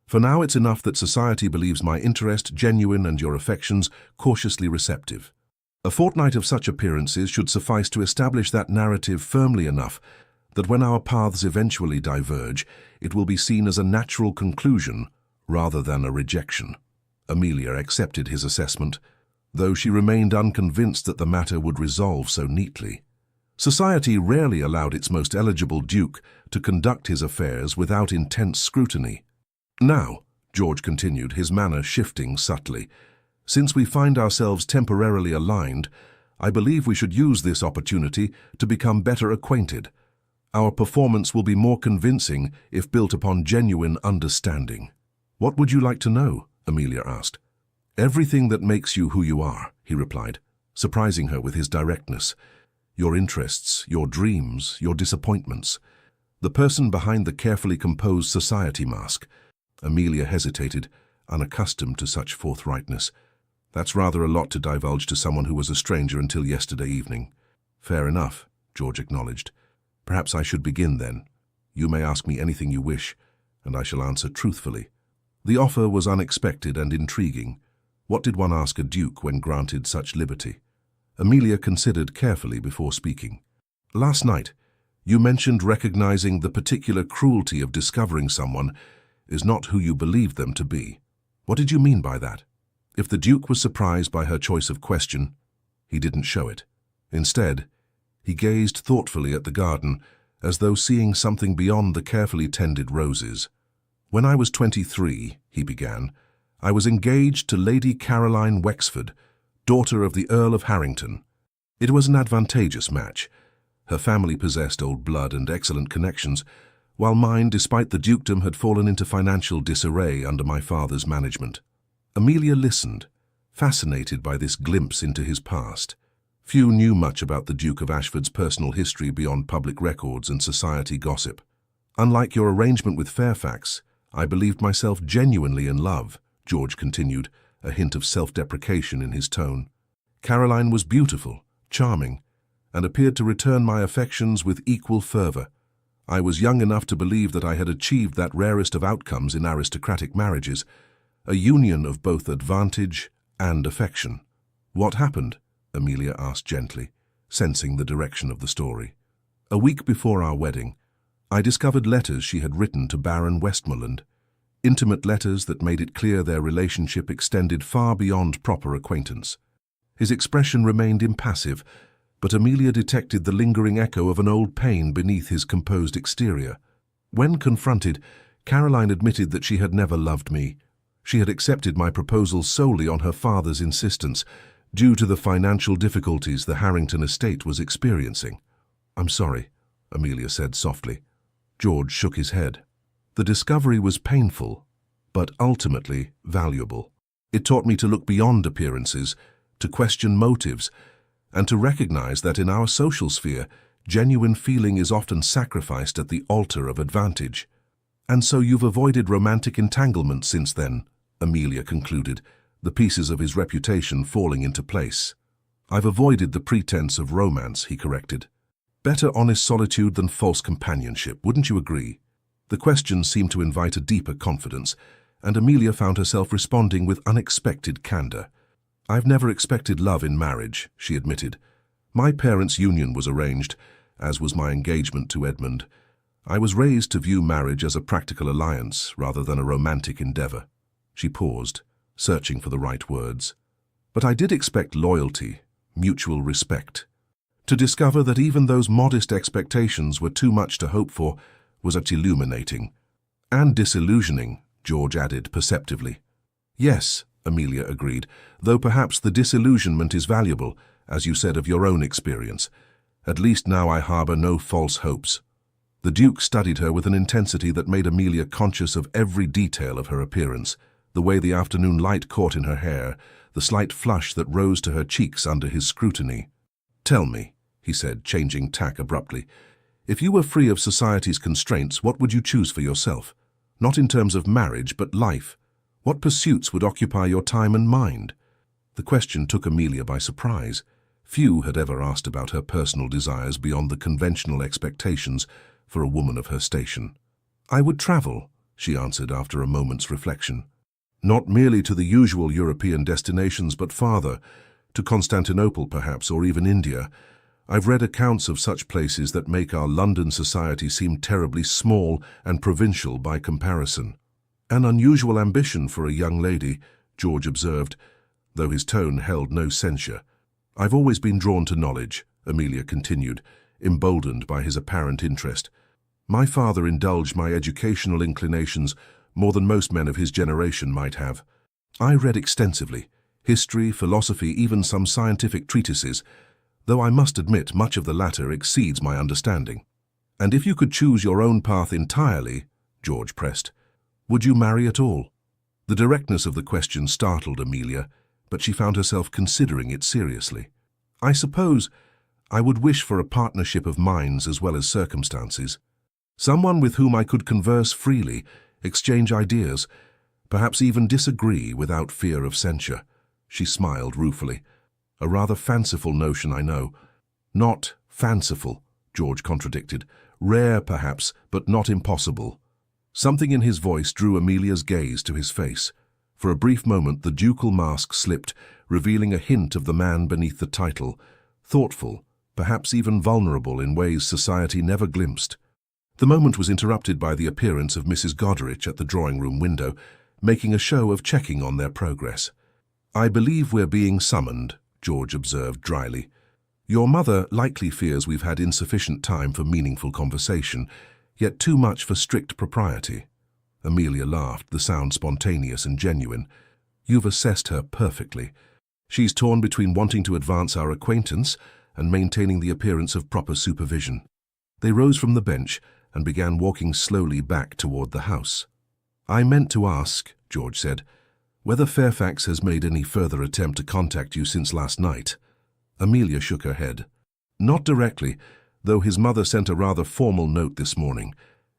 "For now it's enough that society believes my interest genuine and your affections cautiously receptive. A fortnight of such appearances should suffice to establish that narrative firmly enough that when our paths eventually diverge, it will be seen as a natural conclusion rather than a rejection." Amelia accepted his assessment, though she remained unconvinced that the matter would resolve so neatly. Society rarely allowed its most eligible duke to conduct his affairs without intense scrutiny. "Now," George continued, his manner shifting subtly, "since we find ourselves temporarily aligned, I believe we should use this opportunity to become better acquainted. Our performance will be more convincing if built upon genuine understanding." "What would you like to know?" Amelia asked. "Everything that makes you who you are," he replied, surprising her with his directness. "Your interests, your dreams, your disappointments. The person behind the carefully composed society mask." Amelia hesitated, unaccustomed to such forthrightness. "That's rather a lot to divulge to someone who was a stranger until yesterday evening." "Fair enough," George acknowledged. "Perhaps I should begin then. You may ask me anything you wish, and I shall answer truthfully." The offer was unexpected and intriguing. What did one ask a duke when granted such liberty? Amelia considered carefully before speaking. "Last night, you mentioned recognizing the particular cruelty of discovering someone is not who you believed them to be. What did you mean by that?" If the Duke was surprised by her choice of question, he didn't show it. Instead, he gazed thoughtfully at the garden, as though seeing something beyond the carefully tended roses. "When I was 23, he began, "I was engaged to Lady Caroline Wexford, daughter of the Earl of Harrington. It was an advantageous match. Her family possessed old blood and excellent connections, while mine, despite the dukedom, had fallen into financial disarray under my father's management." Amelia listened, fascinated by this glimpse into his past. Few knew much about the Duke of Ashford's personal history beyond public records and society gossip. "Unlike your arrangement with Fairfax, I believed myself genuinely in love," George continued, a hint of self-deprecation in his tone. "Caroline was beautiful, charming, and appeared to return my affections with equal fervor. I was young enough to believe that I had achieved that rarest of outcomes in aristocratic marriages, a union of both advantage and affection." "What happened?" Amelia asked gently, sensing the direction of the story. "A week before our wedding, I discovered letters she had written to Baron Westmoreland, intimate letters that made it clear their relationship extended far beyond proper acquaintance." His expression remained impassive, but Amelia detected the lingering echo of an old pain beneath his composed exterior. When confronted, Caroline admitted that she had never loved me. She had accepted my proposal solely on her father's insistence, due to the financial difficulties the Harrington estate was experiencing. "I'm sorry," Amelia said softly. George shook his head. "The discovery was painful, but ultimately valuable. It taught me to look beyond appearances, to question motives, and to recognize that in our social sphere, genuine feeling is often sacrificed at the altar of advantage. "And so you've avoided romantic entanglement since then," Amelia concluded, the pieces of his reputation falling into place. "I've avoided the pretense of romance," he corrected. "Better honest solitude than false companionship, wouldn't you agree?" The question seemed to invite a deeper confidence, and Amelia found herself responding with unexpected candor. "I've never expected love in marriage," she admitted. "My parents' union was arranged, as was my engagement to Edmund. I was raised to view marriage as a practical alliance rather than a romantic endeavor." She paused, searching for the right words. "But I did expect loyalty, mutual respect. To discover that even those modest expectations were too much to hope for was illuminating. And disillusioning," George added perceptively. "Yes," Amelia agreed, "though perhaps the disillusionment is valuable, as you said of your own experience. At least now I harbor no false hopes." The Duke studied her with an intensity that made Amelia conscious of every detail of her appearance, the way the afternoon light caught in her hair, the slight flush that rose to her cheeks under his scrutiny. "Tell me," he said, changing tack abruptly, "if you were free of society's constraints, what would you choose for yourself? Not in terms of marriage, but life. What pursuits would occupy your time and mind?" The question took Amelia by surprise. Few had ever asked about her personal desires beyond the conventional expectations for a woman of her station. "I would travel," she answered after a moment's reflection. "Not merely to the usual European destinations, but farther, to Constantinople perhaps, or even India. I've read accounts of such places that make our London society seem terribly small and provincial by comparison." "An unusual ambition for a young lady," George observed, though his tone held no censure. "I've always been drawn to knowledge," Amelia continued, emboldened by his apparent interest. "My father indulged my educational inclinations more than most men of his generation might have. I read extensively, history, philosophy, even some scientific treatises, though I must admit much of the latter exceeds my understanding." "And if you could choose your own path entirely," George pressed, "would you marry at all?" The directness of the question startled Amelia, but she found herself considering it seriously. "I suppose I would wish for a partnership of minds as well as circumstances. Someone with whom I could converse freely, exchange ideas, perhaps even disagree without fear of censure." She smiled ruefully. "A rather fanciful notion, I know." "Not fanciful," George contradicted. "Rare, perhaps, but not impossible." Something in his voice drew Amelia's gaze to his face. For a brief moment the ducal mask slipped, revealing a hint of the man beneath the title, thoughtful, perhaps even vulnerable in ways society never glimpsed. The moment was interrupted by the appearance of Mrs. Goderich at the drawing-room window, making a show of checking on their progress. "I believe we're being summoned," George observed dryly. "Your mother likely fears we've had insufficient time for meaningful conversation, yet too much for strict propriety." Amelia laughed, the sound spontaneous and genuine. "You've assessed her perfectly. She's torn between wanting to advance our acquaintance and maintaining the appearance of proper supervision." They rose from the bench and began walking slowly back toward the house. "I meant to ask," George said, "whether Fairfax has made any further attempt to contact you since last night." Amelia shook her head. "Not directly, though his mother sent a rather formal note this morning,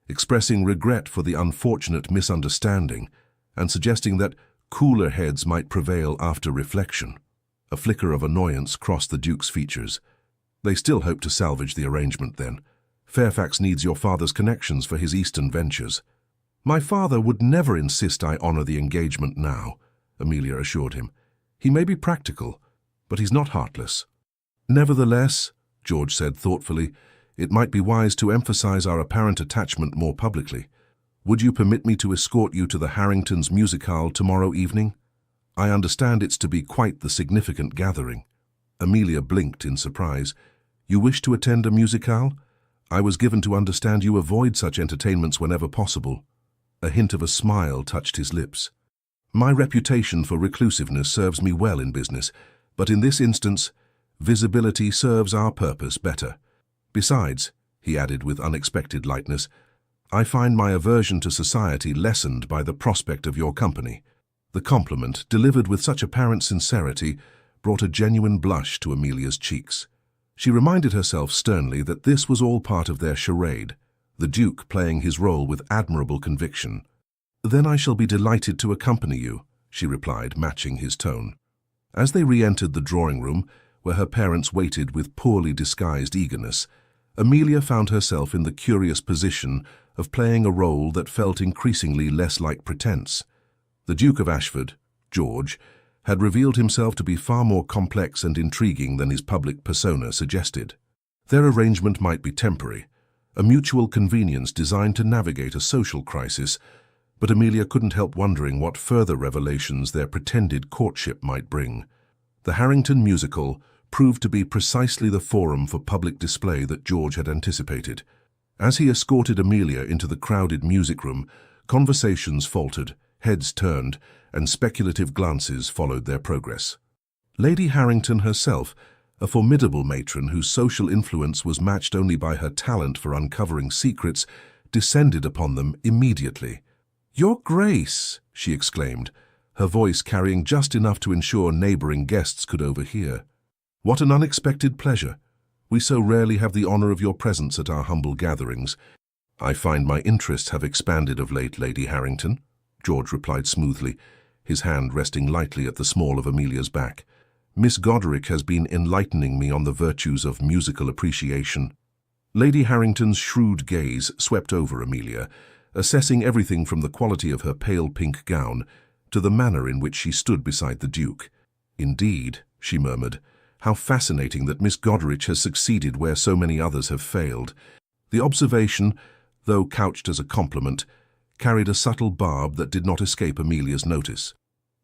expressing regret for the unfortunate misunderstanding and suggesting that cooler heads might prevail after reflection." A flicker of annoyance crossed the Duke's features. "They still hope to salvage the arrangement, then. Fairfax needs your father's connections for his Eastern ventures." "My father would never insist I honor the engagement now," Amelia assured him. "He may be practical, but he's not heartless." "Nevertheless," George said thoughtfully, "it might be wise to emphasize our apparent attachment more publicly. Would you permit me to escort you to the Harringtons' musicale tomorrow evening? I understand it's to be quite the significant gathering." Amelia blinked in surprise. "You wish to attend a musicale? I was given to understand you avoid such entertainments whenever possible." A hint of a smile touched his lips. "My reputation for reclusiveness serves me well in business, but in this instance, visibility serves our purpose better. Besides," he added with unexpected lightness, I find my aversion to society lessened by the prospect of your company." The compliment, delivered with such apparent sincerity, brought a genuine blush to Amelia's cheeks. She reminded herself sternly that this was all part of their charade, the Duke playing his role with admirable conviction. "Then I shall be delighted to accompany you," she replied, matching his tone. As they re-entered the drawing-room, where her parents waited with poorly disguised eagerness, Amelia found herself in the curious position of playing a role that felt increasingly less like pretense. The Duke of Ashford, George, had revealed himself to be far more complex and intriguing than his public persona suggested. Their arrangement might be temporary, a mutual convenience designed to navigate a social crisis, but Amelia couldn't help wondering what further revelations their pretended courtship might bring. The Harrington musical proved to be precisely the forum for public display that George had anticipated. As he escorted Amelia into the crowded music room, conversations faltered, heads turned, and speculative glances followed their progress. Lady Harrington herself, a formidable matron whose social influence was matched only by her talent for uncovering secrets, descended upon them immediately. "Your Grace!" she exclaimed, her voice carrying just enough to ensure neighboring guests could overhear. "What an unexpected pleasure! We so rarely have the honor of your presence at our humble gatherings." "I find my interests have expanded of late, Lady Harrington," George replied smoothly, his hand resting lightly at the small of Amelia's back. "Miss Goderic has been enlightening me on the virtues of musical appreciation." Lady Harrington's shrewd gaze swept over Amelia, assessing everything from the quality of her pale pink gown to the manner in which she stood beside the Duke. "Indeed," she murmured, "how fascinating that Miss Goderic has succeeded where so many others have failed." The observation, though couched as a compliment, carried a subtle barb that did not escape Amelia's notice.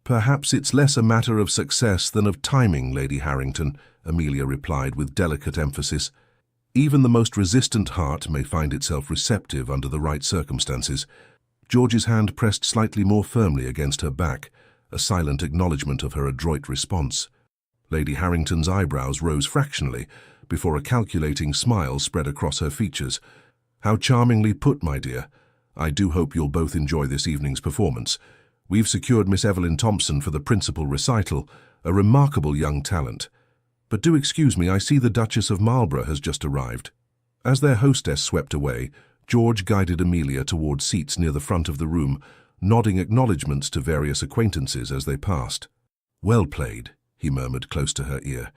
"Perhaps it's less a matter of success than of timing, Lady Harrington," Amelia replied with delicate emphasis. "Even the most resistant heart may find itself receptive under the right circumstances." George's hand pressed slightly more firmly against her back, a silent acknowledgement of her adroit response. Lady Harrington's eyebrows rose fractionally, before a calculating smile spread across her features. "How charmingly put, my dear. I do hope you'll both enjoy this evening's performance. We've secured Miss Evelyn Thompson for the principal recital, a remarkable young talent. But do excuse me, I see the Duchess of Marlborough has just arrived." As their hostess swept away, George guided Amelia toward seats near the front of the room, nodding acknowledgments to various acquaintances as they passed. "Well played," he murmured close to her ear.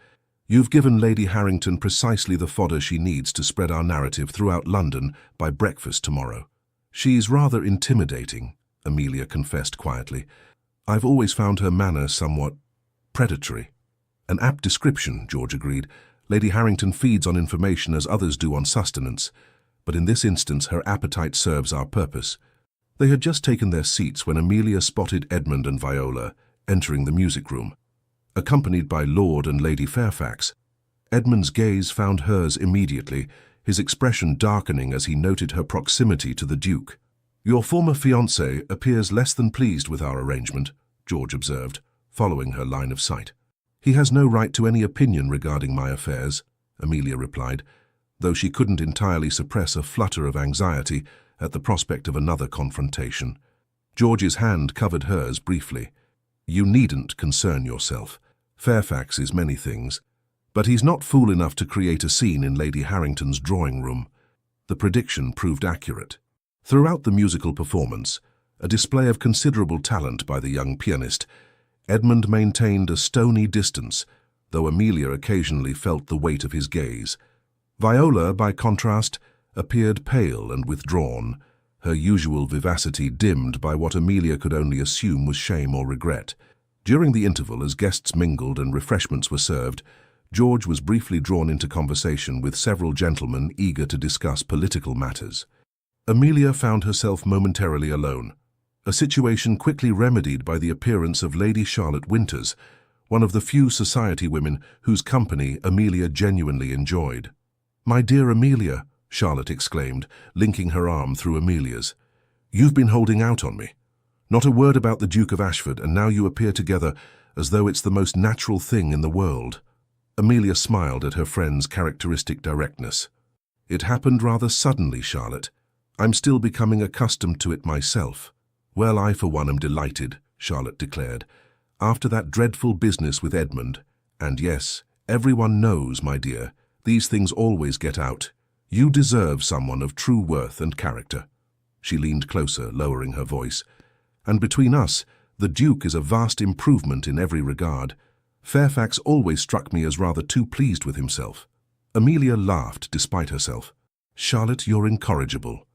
"You've given Lady Harrington precisely the fodder she needs to spread our narrative throughout London by breakfast tomorrow." "She's rather intimidating," Amelia confessed quietly. "I've always found her manner somewhat predatory." "An apt description," George agreed. "Lady Harrington feeds on information as others do on sustenance, but in this instance her appetite serves our purpose." They had just taken their seats when Amelia spotted Edmund and Viola entering the music room. Accompanied by Lord and Lady Fairfax, Edmund's gaze found hers immediately, his expression darkening as he noted her proximity to the Duke. "Your former fiancé appears less than pleased with our arrangement," George observed, following her line of sight. "He has no right to any opinion regarding my affairs," Amelia replied, though she couldn't entirely suppress a flutter of anxiety at the prospect of another confrontation. George's hand covered hers briefly. "You needn't concern yourself. Fairfax is many things, but he's not fool enough to create a scene in Lady Harrington's drawing room." The prediction proved accurate. Throughout the musical performance, a display of considerable talent by the young pianist, Edmund maintained a stony distance, though Amelia occasionally felt the weight of his gaze. Viola, by contrast, appeared pale and withdrawn, her usual vivacity dimmed by what Amelia could only assume was shame or regret. During the interval, as guests mingled and refreshments were served, George was briefly drawn into conversation with several gentlemen eager to discuss political matters. Amelia found herself momentarily alone, a situation quickly remedied by the appearance of Lady Charlotte Winters, one of the few society women whose company Amelia genuinely enjoyed. "My dear Amelia," Charlotte exclaimed, linking her arm through Amelia's. "You've been holding out on me. Not a word about the Duke of Ashford, and now you appear together as though it's the most natural thing in the world." Amelia smiled at her friend's characteristic directness. "It happened rather suddenly, Charlotte. I'm still becoming accustomed to it myself. Well, I for one am delighted, Charlotte declared. After that dreadful business with Edmund, and yes, everyone knows, my dear, these things always get out. You deserve someone of true worth and character. She leaned closer, lowering her voice. And between us, the Duke is a vast improvement in every regard. Fairfax always struck me as rather too pleased with himself. Amelia laughed despite herself. Charlotte, you're incorrigible.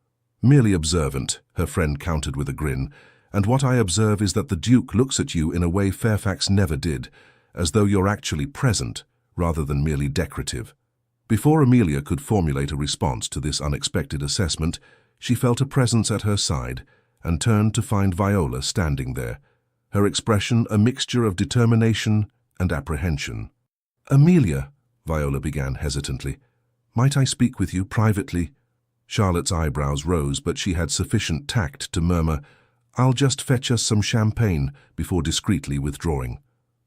Merely observant, her friend countered with a grin, and what I observe is that the Duke looks at you in a way Fairfax never did, as though you're actually present, rather than merely decorative. Before Amelia could formulate a response to this unexpected assessment, she felt a presence at her side and turned to find Viola standing there, her expression a mixture of determination and apprehension. "Amelia," Viola began hesitantly, "might I speak with you privately?" Charlotte's eyebrows rose, but she had sufficient tact to murmur, "I'll just fetch us some champagne," before discreetly withdrawing.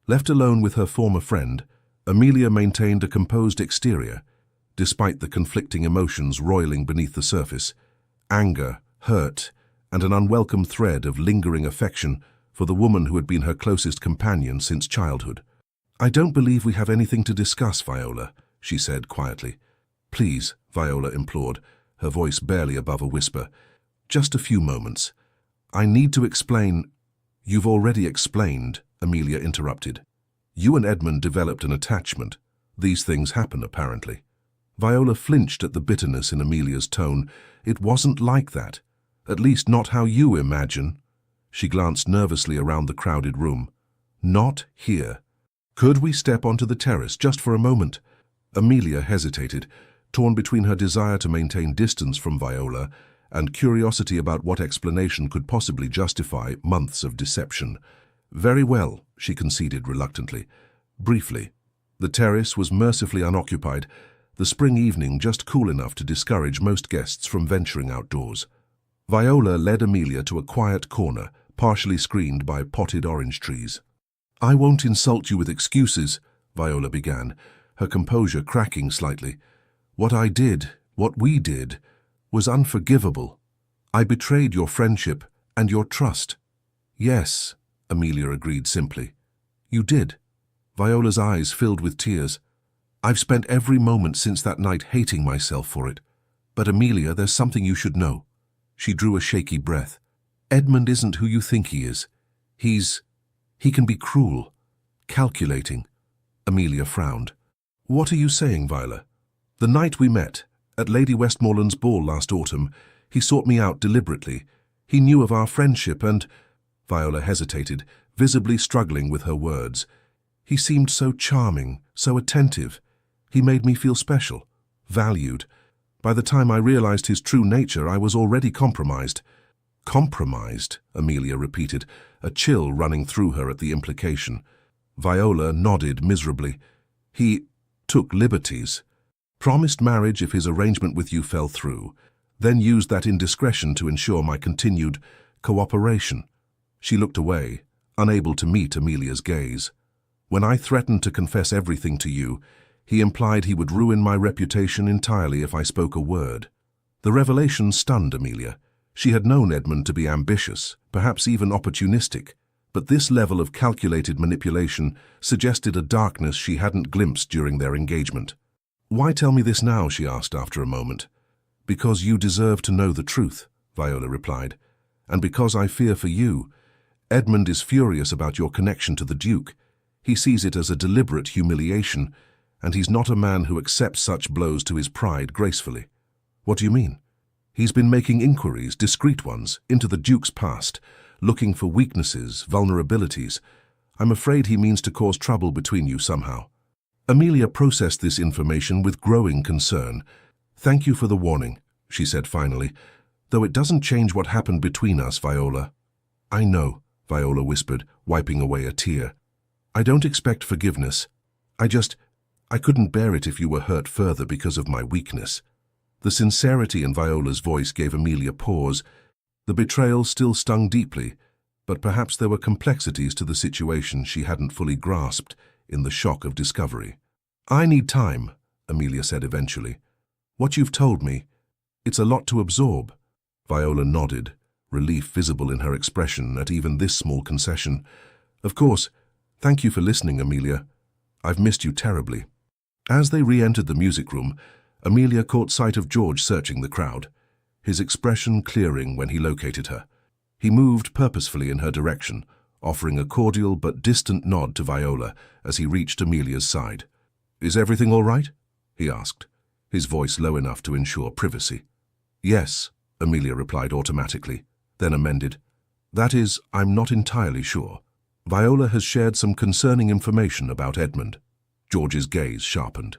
Left alone with her former friend, Amelia maintained a composed exterior, despite the conflicting emotions roiling beneath the surface: anger, hurt, and an unwelcome thread of lingering affection for the woman who had been her closest companion since childhood. "I don't believe we have anything to discuss, Viola," she said quietly. "Please," Viola implored, her voice barely above a whisper, "just a few moments. I need to explain—" "You've already explained," Amelia interrupted. "You and Edmund developed an attachment. These things happen, apparently." Viola flinched at the bitterness in Amelia's tone. "It wasn't like that. At least not how you imagine." She glanced nervously around the crowded room. "Not here. Could we step onto the terrace just for a moment?" Amelia hesitated, torn between her desire to maintain distance from Viola and curiosity about what explanation could possibly justify months of deception. "Very well," she conceded reluctantly. "Briefly." The terrace was mercifully unoccupied, the spring evening just cool enough to discourage most guests from venturing outdoors. Viola led Amelia to a quiet corner, partially screened by potted orange trees. "I won't insult you with excuses," Viola began, her composure cracking slightly. "What we did, was unforgivable. I betrayed your friendship and your trust." "Yes," Amelia agreed simply. "You did." Viola's eyes filled with tears. "I've spent every moment since that night hating myself for it. But Amelia, there's something you should know." She drew a shaky breath. "Edmund isn't who you think he is. He can be cruel, calculating." Amelia frowned. "What are you saying, Viola?" "The night we met, at Lady Westmoreland's ball last autumn, he sought me out deliberately. He knew of our friendship and—" Viola hesitated, visibly struggling with her words. "He seemed so charming, so attentive. He made me feel special, valued. By the time I realized his true nature, I was already compromised." "Compromised?" Amelia repeated, a chill running through her at the implication. Viola nodded miserably. "He took liberties. Promised marriage if his arrangement with you fell through, then used that indiscretion to ensure my continued cooperation." She looked away, unable to meet Amelia's gaze. "When I threatened to confess everything to you, he implied he would ruin my reputation entirely if I spoke a word." The revelation stunned Amelia. She had known Edmund to be ambitious, perhaps even opportunistic, but this level of calculated manipulation suggested a darkness she hadn't glimpsed during their engagement. "Why tell me this now?" she asked after a moment. "Because you deserve to know the truth," Viola replied, "and because I fear for you. Edmund is furious about your connection to the Duke. He sees it as a deliberate humiliation, and he's not a man who accepts such blows to his pride gracefully." "What do you mean?" "He's been making inquiries, discreet ones, into the Duke's past, looking for weaknesses, vulnerabilities. I'm afraid he means to cause trouble between you somehow." Amelia processed this information with growing concern. "Thank you for the warning," she said finally, "though it doesn't change what happened between us, Viola." "I know," Viola whispered, wiping away a tear. "I don't expect forgiveness. I couldn't bear it if you were hurt further because of my weakness." The sincerity in Viola's voice gave Amelia pause. The betrayal still stung deeply, but perhaps there were complexities to the situation she hadn't fully grasped in the shock of discovery. "I need time," Amelia said eventually. "What you've told me, it's a lot to absorb." Viola nodded, relief visible in her expression at even this small concession. Of course. Thank you for listening, Amelia. I've missed you terribly. As they re-entered the music room, Amelia caught sight of George searching the crowd, his expression clearing when he located her. He moved purposefully in her direction, offering a cordial but distant nod to Viola as he reached Amelia's side. "Is everything all right?" he asked, his voice low enough to ensure privacy. "Yes," Amelia replied automatically, then amended. "That is, I'm not entirely sure. Viola has shared some concerning information about Edmund." George's gaze sharpened.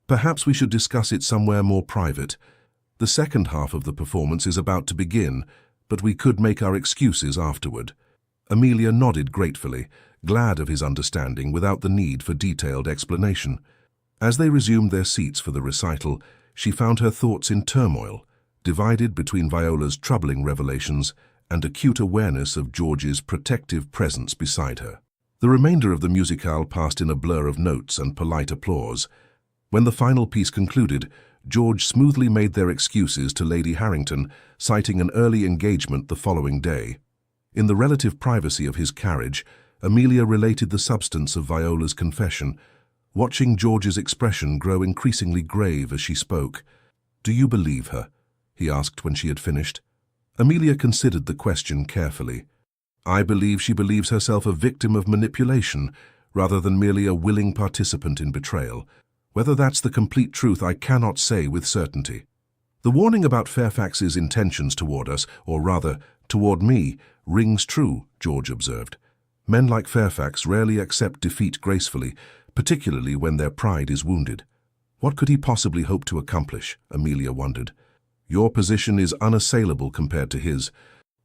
"Perhaps we should discuss it somewhere more private. The second half of the performance is about to begin, but we could make our excuses afterward." Amelia nodded gratefully, glad of his understanding without the need for detailed explanation. As they resumed their seats for the recital, she found her thoughts in turmoil, divided between Viola's troubling revelations and acute awareness of George's protective presence beside her. The remainder of the musicale passed in a blur of notes and polite applause. When the final piece concluded, George smoothly made their excuses to Lady Harrington, citing an early engagement the following day. In the relative privacy of his carriage, Amelia related the substance of Viola's confession, watching George's expression grow increasingly grave as she spoke. "Do you believe her?" he asked when she had finished. Amelia considered the question carefully. "I believe she believes herself a victim of manipulation, rather than merely a willing participant in betrayal. Whether that's the complete truth, I cannot say with certainty." "The warning about Fairfax's intentions toward us, or rather, toward me, rings true," George observed. "Men like Fairfax rarely accept defeat gracefully, particularly when their pride is wounded." What could he possibly hope to accomplish? Amelia wondered. "Your position is unassailable compared to his."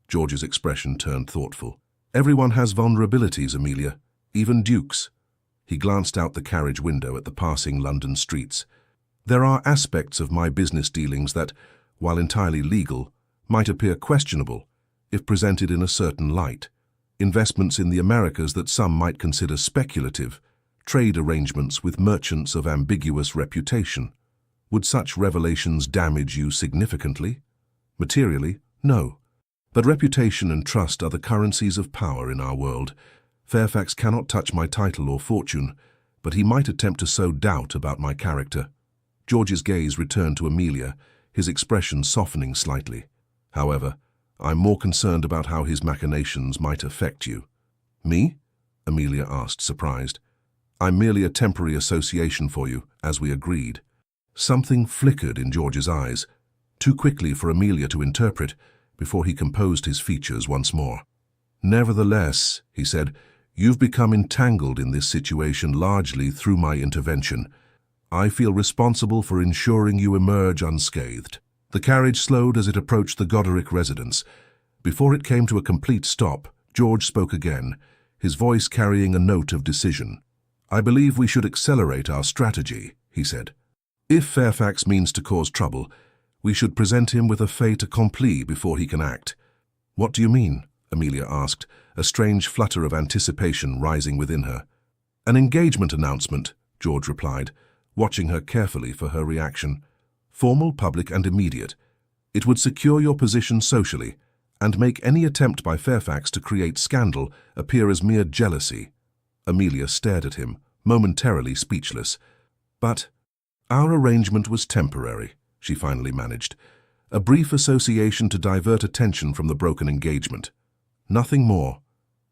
George's expression turned thoughtful. "Everyone has vulnerabilities, Amelia, even dukes." He glanced out the carriage window at the passing London streets. "There are aspects of my business dealings that, while entirely legal, might appear questionable if presented in a certain light. Investments in the Americas that some might consider speculative, trade arrangements with merchants of ambiguous reputation. Would such revelations damage you significantly? Materially, no. But reputation and trust are the currencies of power in our world. Fairfax cannot touch my title or fortune, but he might attempt to sow doubt about my character." George's gaze returned to Amelia, his expression softening slightly. "However, I'm more concerned about how his machinations might affect you." "Me?" Amelia asked, surprised. "I'm merely a temporary association for you, as we agreed." Something flickered in George's eyes, too quickly for Amelia to interpret, before he composed his features once more. "Nevertheless," he said, "you've become entangled in this situation largely through my intervention. I feel responsible for ensuring you emerge unscathed." The carriage slowed as it approached the Goderic residence. Before it came to a complete stop, George spoke again, his voice carrying a note of decision. "I believe we should accelerate our strategy," he said. "If Fairfax means to cause trouble, we should present him with a fait accompli before he can act." "What do you mean?" Amelia asked, a strange flutter of anticipation rising within her. "An engagement announcement," George replied, watching her carefully for her reaction. "Formal, public, and immediate. It would secure your position socially, and make any attempt by Fairfax to create scandal appear as mere jealousy." Amelia stared at him, momentarily speechless. "But our arrangement was temporary," she finally managed. "A brief association to divert attention from the broken engagement. Nothing more.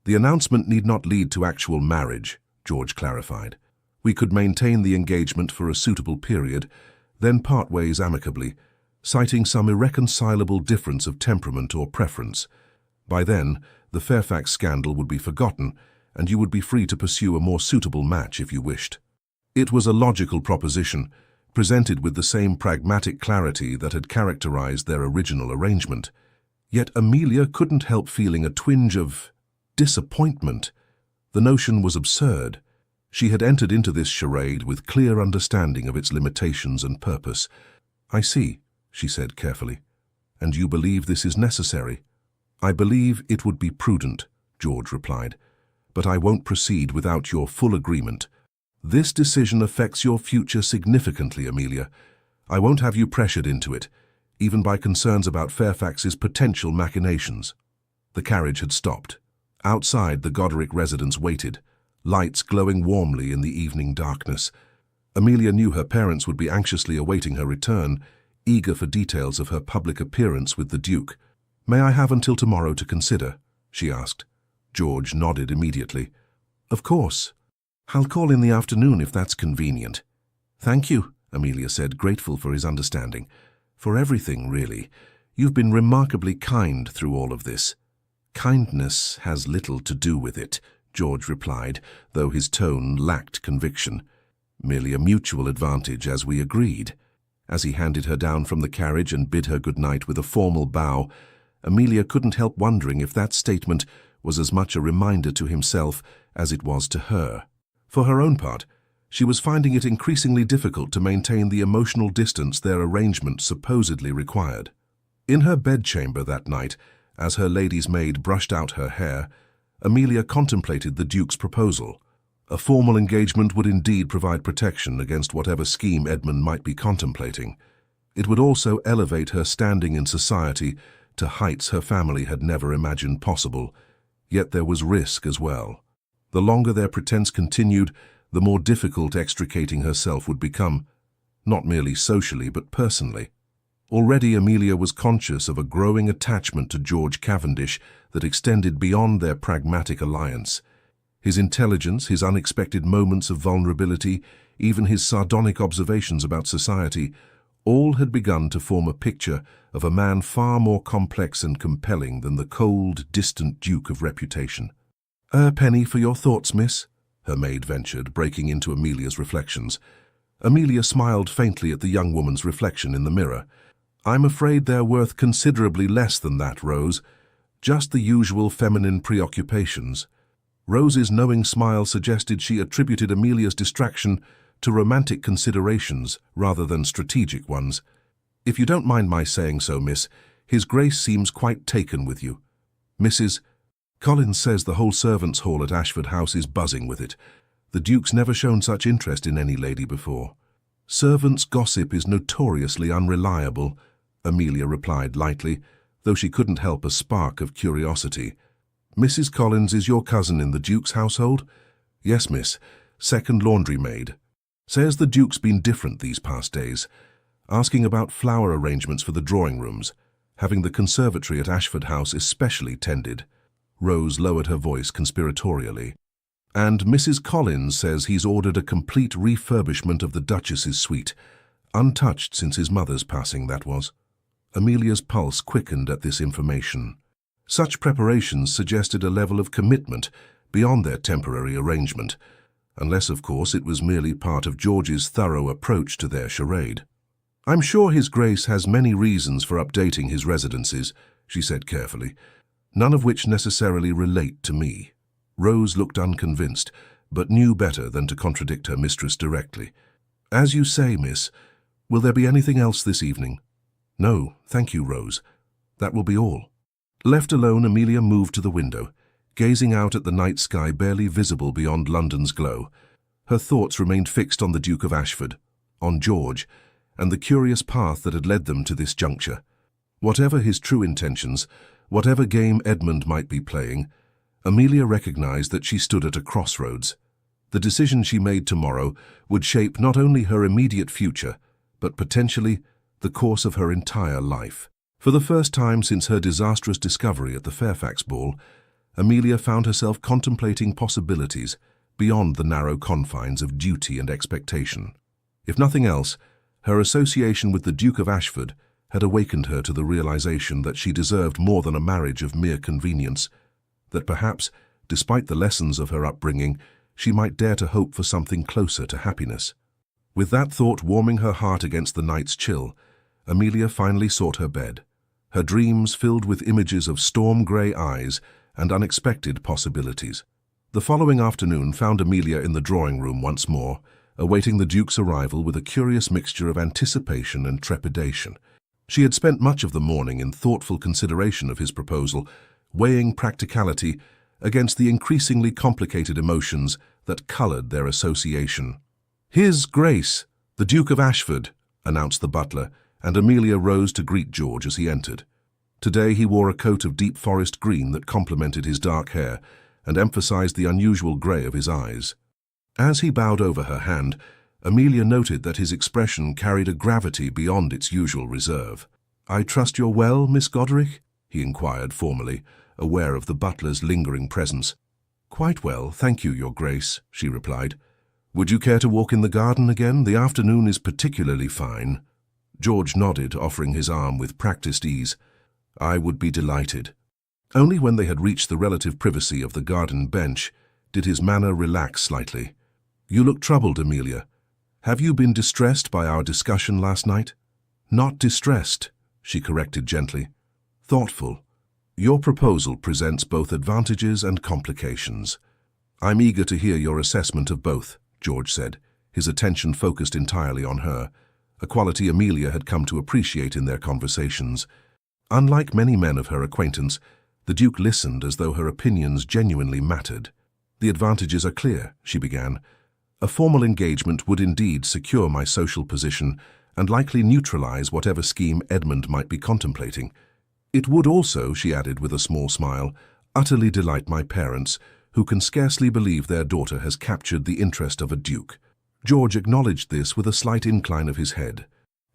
The announcement need not lead to actual marriage," George clarified. "We could maintain the engagement for a suitable period, then part ways amicably, citing some irreconcilable difference of temperament or preference. By then, the Fairfax scandal would be forgotten, and you would be free to pursue a more suitable match if you wished." It was a logical proposition, presented with the same pragmatic clarity that had characterized their original arrangement. Yet Amelia couldn't help feeling a twinge of disappointment. The notion was absurd. She had entered into this charade with clear understanding of its limitations and purpose. "I see," she said carefully. "And you believe this is necessary?" "I believe it would be prudent," George replied. "But I won't proceed without your full agreement. This decision affects your future significantly, Amelia. I won't have you pressured into it. even by concerns about Fairfax's potential machinations. The carriage had stopped. Outside, the Goderic residence waited, lights glowing warmly in the evening darkness. Amelia knew her parents would be anxiously awaiting her return, eager for details of her public appearance with the Duke. "May I have until tomorrow to consider?" she asked. George nodded immediately. "Of course. I'll call in the afternoon if that's convenient." "Thank you," Amelia said, grateful for his understanding. "For everything, really. You've been remarkably kind through all of this." "Kindness has little to do with it," George replied, though his tone lacked conviction. "Merely a mutual advantage, as we agreed." As he handed her down from the carriage and bid her good night with a formal bow, Amelia couldn't help wondering if that statement was as much a reminder to himself as it was to her. For her own part, she was finding it increasingly difficult to maintain the emotional distance their arrangement supposedly required. In her bedchamber that night, as her lady's maid brushed out her hair, Amelia contemplated the Duke's proposal. A formal engagement would indeed provide protection against whatever scheme Edmund might be contemplating. It would also elevate her standing in society to heights her family had never imagined possible. Yet there was risk as well. The longer their pretense continued, the more difficult extricating herself would become, not merely socially but personally. Already Amelia was conscious of a growing attachment to George Cavendish that extended beyond their pragmatic alliance. His intelligence, his unexpected moments of vulnerability, even his sardonic observations about society, all had begun to form a picture of a man far more complex and compelling than the cold, distant Duke of reputation. "A penny for your thoughts, miss," her maid ventured, breaking into Amelia's reflections. Amelia smiled faintly at the young woman's reflection in the mirror. "I'm afraid they're worth considerably less than that, Rose. Just the usual feminine preoccupations." Rose's knowing smile suggested she attributed Amelia's distraction to romantic considerations rather than strategic ones. "If you don't mind my saying so, miss, His Grace seems quite taken with you. Mrs. Collins says the whole servants' hall at Ashford House is buzzing with it. The Duke's never shown such interest in any lady before." "Servants' gossip is notoriously unreliable," Amelia replied lightly, though she couldn't help a spark of curiosity. "Mrs. Collins is your cousin in the Duke's household?" "Yes, miss. Second laundry maid. Says the Duke's been different these past days, asking about flower arrangements for the drawing rooms, having the conservatory at Ashford House especially tended." Rose lowered her voice conspiratorially. "And Mrs. Collins says he's ordered a complete refurbishment of the Duchess's suite, untouched since his mother's passing, that was." Amelia's pulse quickened at this information. Such preparations suggested a level of commitment beyond their temporary arrangement, unless, of course, it was merely part of George's thorough approach to their charade. "I'm sure His Grace has many reasons for updating his residences," she said carefully, "none of which necessarily relate to me." Rose looked unconvinced, but knew better than to contradict her mistress directly. "As you say, miss. Will there be anything else this evening?" "No, thank you, Rose. That will be all." Left alone, Amelia moved to the window, gazing out at the night sky barely visible beyond London's glow. Her thoughts remained fixed on the Duke of Ashford, on George, and the curious path that had led them to this juncture. Whatever his true intentions, whatever game Edmund might be playing, Amelia recognized that she stood at a crossroads. The decision she made tomorrow would shape not only her immediate future, but potentially the course of her entire life. For the first time since her disastrous discovery at the Fairfax ball, Amelia found herself contemplating possibilities beyond the narrow confines of duty and expectation. If nothing else, her association with the Duke of Ashford had awakened her to the realization that she deserved more than a marriage of mere convenience, that perhaps, despite the lessons of her upbringing, she might dare to hope for something closer to happiness. With that thought warming her heart against the night's chill, Amelia finally sought her bed, her dreams filled with images of storm-grey eyes and unexpected possibilities. The following afternoon found Amelia in the drawing-room once more, awaiting the Duke's arrival with a curious mixture of anticipation and trepidation. She had spent much of the morning in thoughtful consideration of his proposal, weighing practicality against the increasingly complicated emotions that coloured their association. "His Grace, the Duke of Ashford," announced the butler, and Amelia rose to greet George as he entered. Today he wore a coat of deep forest green that complemented his dark hair and emphasized the unusual grey of his eyes. As he bowed over her hand, Amelia noted that his expression carried a gravity beyond its usual reserve. "I trust you're well, Miss Goderic?" he inquired formally, aware of the butler's lingering presence. "Quite well, thank you, Your Grace," she replied. "Would you care to walk in the garden again? The afternoon is particularly fine." George nodded, offering his arm with practiced ease. "I would be delighted." Only when they had reached the relative privacy of the garden bench did his manner relax slightly. "You look troubled, Amelia. Have you been distressed by our discussion last night?" "Not distressed," she corrected gently. "Thoughtful. Your proposal presents both advantages and complications." "I'm eager to hear your assessment of both," George said, his attention focused entirely on her, a quality Amelia had come to appreciate in their conversations. Unlike many men of her acquaintance, the Duke listened as though her opinions genuinely mattered. "The advantages are clear," she began. "A formal engagement would indeed secure my social position and likely neutralize whatever scheme Edmund might be contemplating. It would also," she added with a small smile, "utterly delight my parents, who can scarcely believe their daughter has captured the interest of a duke." George acknowledged this with a slight incline of his head.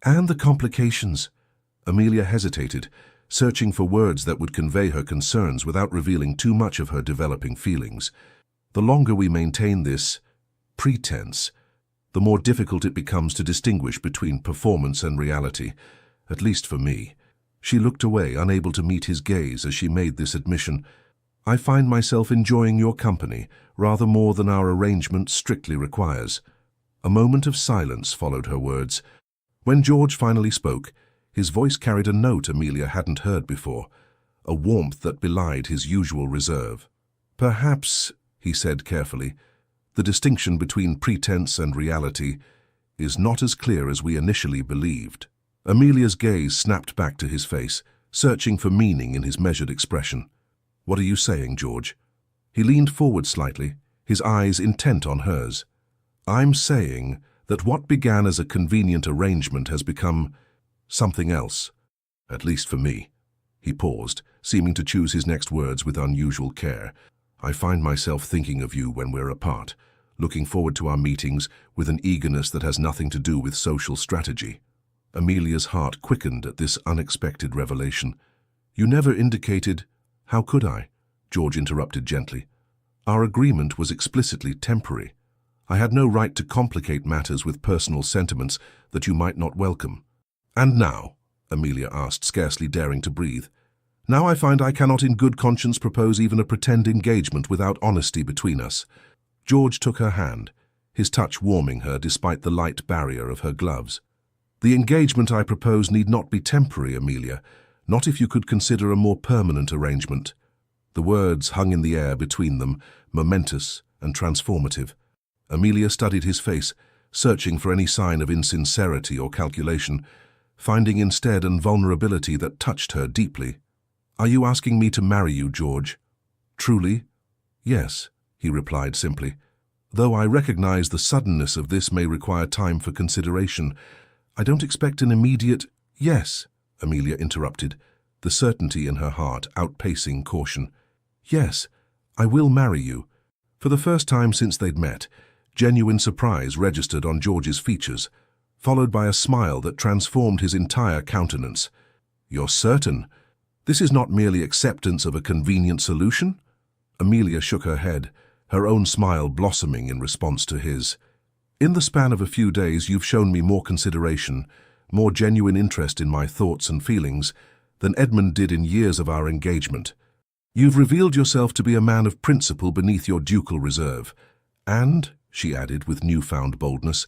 "And the complications?" Amelia hesitated, searching for words that would convey her concerns without revealing too much of her developing feelings. "The longer we maintain this pretense, the more difficult it becomes to distinguish between performance and reality, at least for me." She looked away, unable to meet his gaze as she made this admission. "I find myself enjoying your company rather more than our arrangement strictly requires." A moment of silence followed her words. When George finally spoke, his voice carried a note Amelia hadn't heard before, a warmth that belied his usual reserve. "Perhaps," he said carefully, "the distinction between pretense and reality is not as clear as we initially believed." Amelia's gaze snapped back to his face, searching for meaning in his measured expression. "What are you saying, George?" He leaned forward slightly, his eyes intent on hers. "I'm saying that what began as a convenient arrangement has become something else, at least for me." He paused, seeming to choose his next words with unusual care. "I find myself thinking of you when we're apart, looking forward to our meetings with an eagerness that has nothing to do with social strategy." Amelia's heart quickened at this unexpected revelation. "You never indicated—" "How could I?" George interrupted gently. "Our agreement was explicitly temporary. I had no right to complicate matters with personal sentiments that you might not welcome." "And now?" Amelia asked, scarcely daring to breathe. "Now I find I cannot in good conscience propose even a pretend engagement without honesty between us." George took her hand, his touch warming her despite the light barrier of her gloves. "The engagement I propose need not be temporary, Amelia, not if you could consider a more permanent arrangement." The words hung in the air between them, momentous and transformative. Amelia studied his face, searching for any sign of insincerity or calculation, finding instead an vulnerability that touched her deeply. "Are you asking me to marry you, George?" "Truly?" "Yes," he replied simply. "Though I recognize the suddenness of this may require time for consideration, I don't expect an immediate—" "Yes," Amelia interrupted, the certainty in her heart outpacing caution. "Yes, I will marry you." For the first time since they'd met, genuine surprise registered on George's features, followed by a smile that transformed his entire countenance. "You're certain? This is not merely acceptance of a convenient solution?" Amelia shook her head, her own smile blossoming in response to his. "In the span of a few days you've shown me more consideration, more genuine interest in my thoughts and feelings than Edmund did in years of our engagement. You've revealed yourself to be a man of principle beneath your ducal reserve. And," she added with newfound boldness,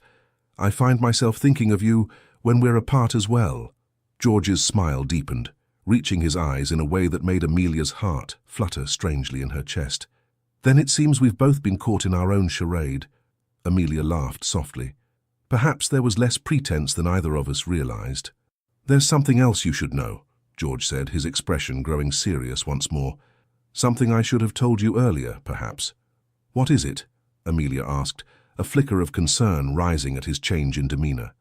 "I find myself thinking of you when we're apart as well." George's smile deepened, reaching his eyes in a way that made Amelia's heart flutter strangely in her chest. "Then it seems we've both been caught in our own charade." Amelia laughed softly. "Perhaps there was less pretense than either of us realized." "There's something else you should know," George said, his expression growing serious once more. "Something I should have told you earlier, perhaps." "What is it?" Amelia asked, a flicker of concern rising at his change in demeanor.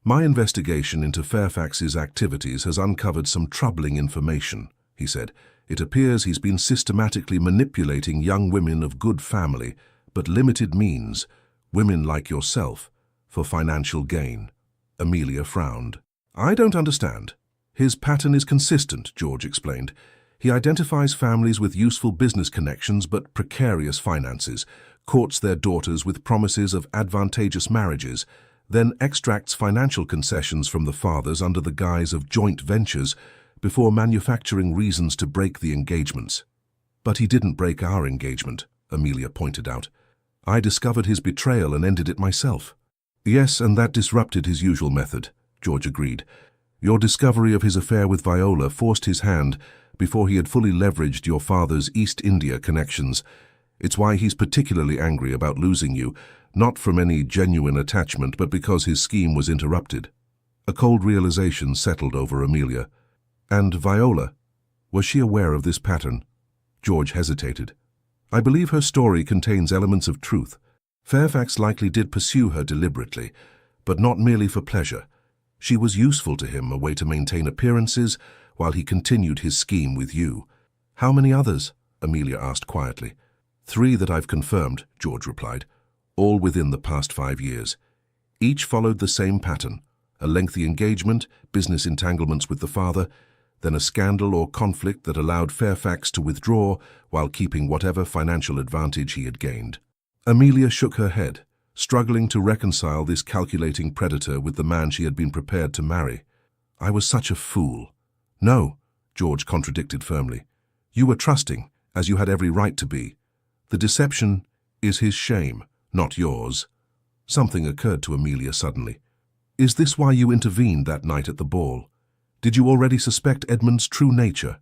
My investigation into Fairfax's activities has uncovered some troubling information, he said. It appears he's been systematically manipulating young women of good family, but limited means, women like yourself, for financial gain. Amelia frowned. I don't understand. His pattern is consistent, George explained. He identifies families with useful business connections but precarious finances, courts their daughters with promises of advantageous marriages, then extracts financial concessions from the fathers under the guise of joint ventures before manufacturing reasons to break the engagements. But he didn't break our engagement, Amelia pointed out. I discovered his betrayal and ended it myself. Yes, and that disrupted his usual method, George agreed. Your discovery of his affair with Viola forced his hand before he had fully leveraged your father's East India connections. It's why he's particularly angry about losing you, not from any genuine attachment, but because his scheme was interrupted. A cold realization settled over Amelia. And Viola, was she aware of this pattern? George hesitated. I believe her story contains elements of truth. Fairfax likely did pursue her deliberately, but not merely for pleasure. She was useful to him, a way to maintain appearances, while he continued his scheme with you. How many others? Amelia asked quietly. 3 that I've confirmed, George replied, all within the past 5 years. Each followed the same pattern, a lengthy engagement, business entanglements with the father, then a scandal or conflict that allowed Fairfax to withdraw while keeping whatever financial advantage he had gained. Amelia shook her head, struggling to reconcile this calculating predator with the man she had been prepared to marry. I was such a fool. No, George contradicted firmly. You were trusting, as you had every right to be. The deception is his shame, not yours. Something occurred to Amelia suddenly. Is this why you intervened that night at the ball? Did you already suspect Edmund's true nature?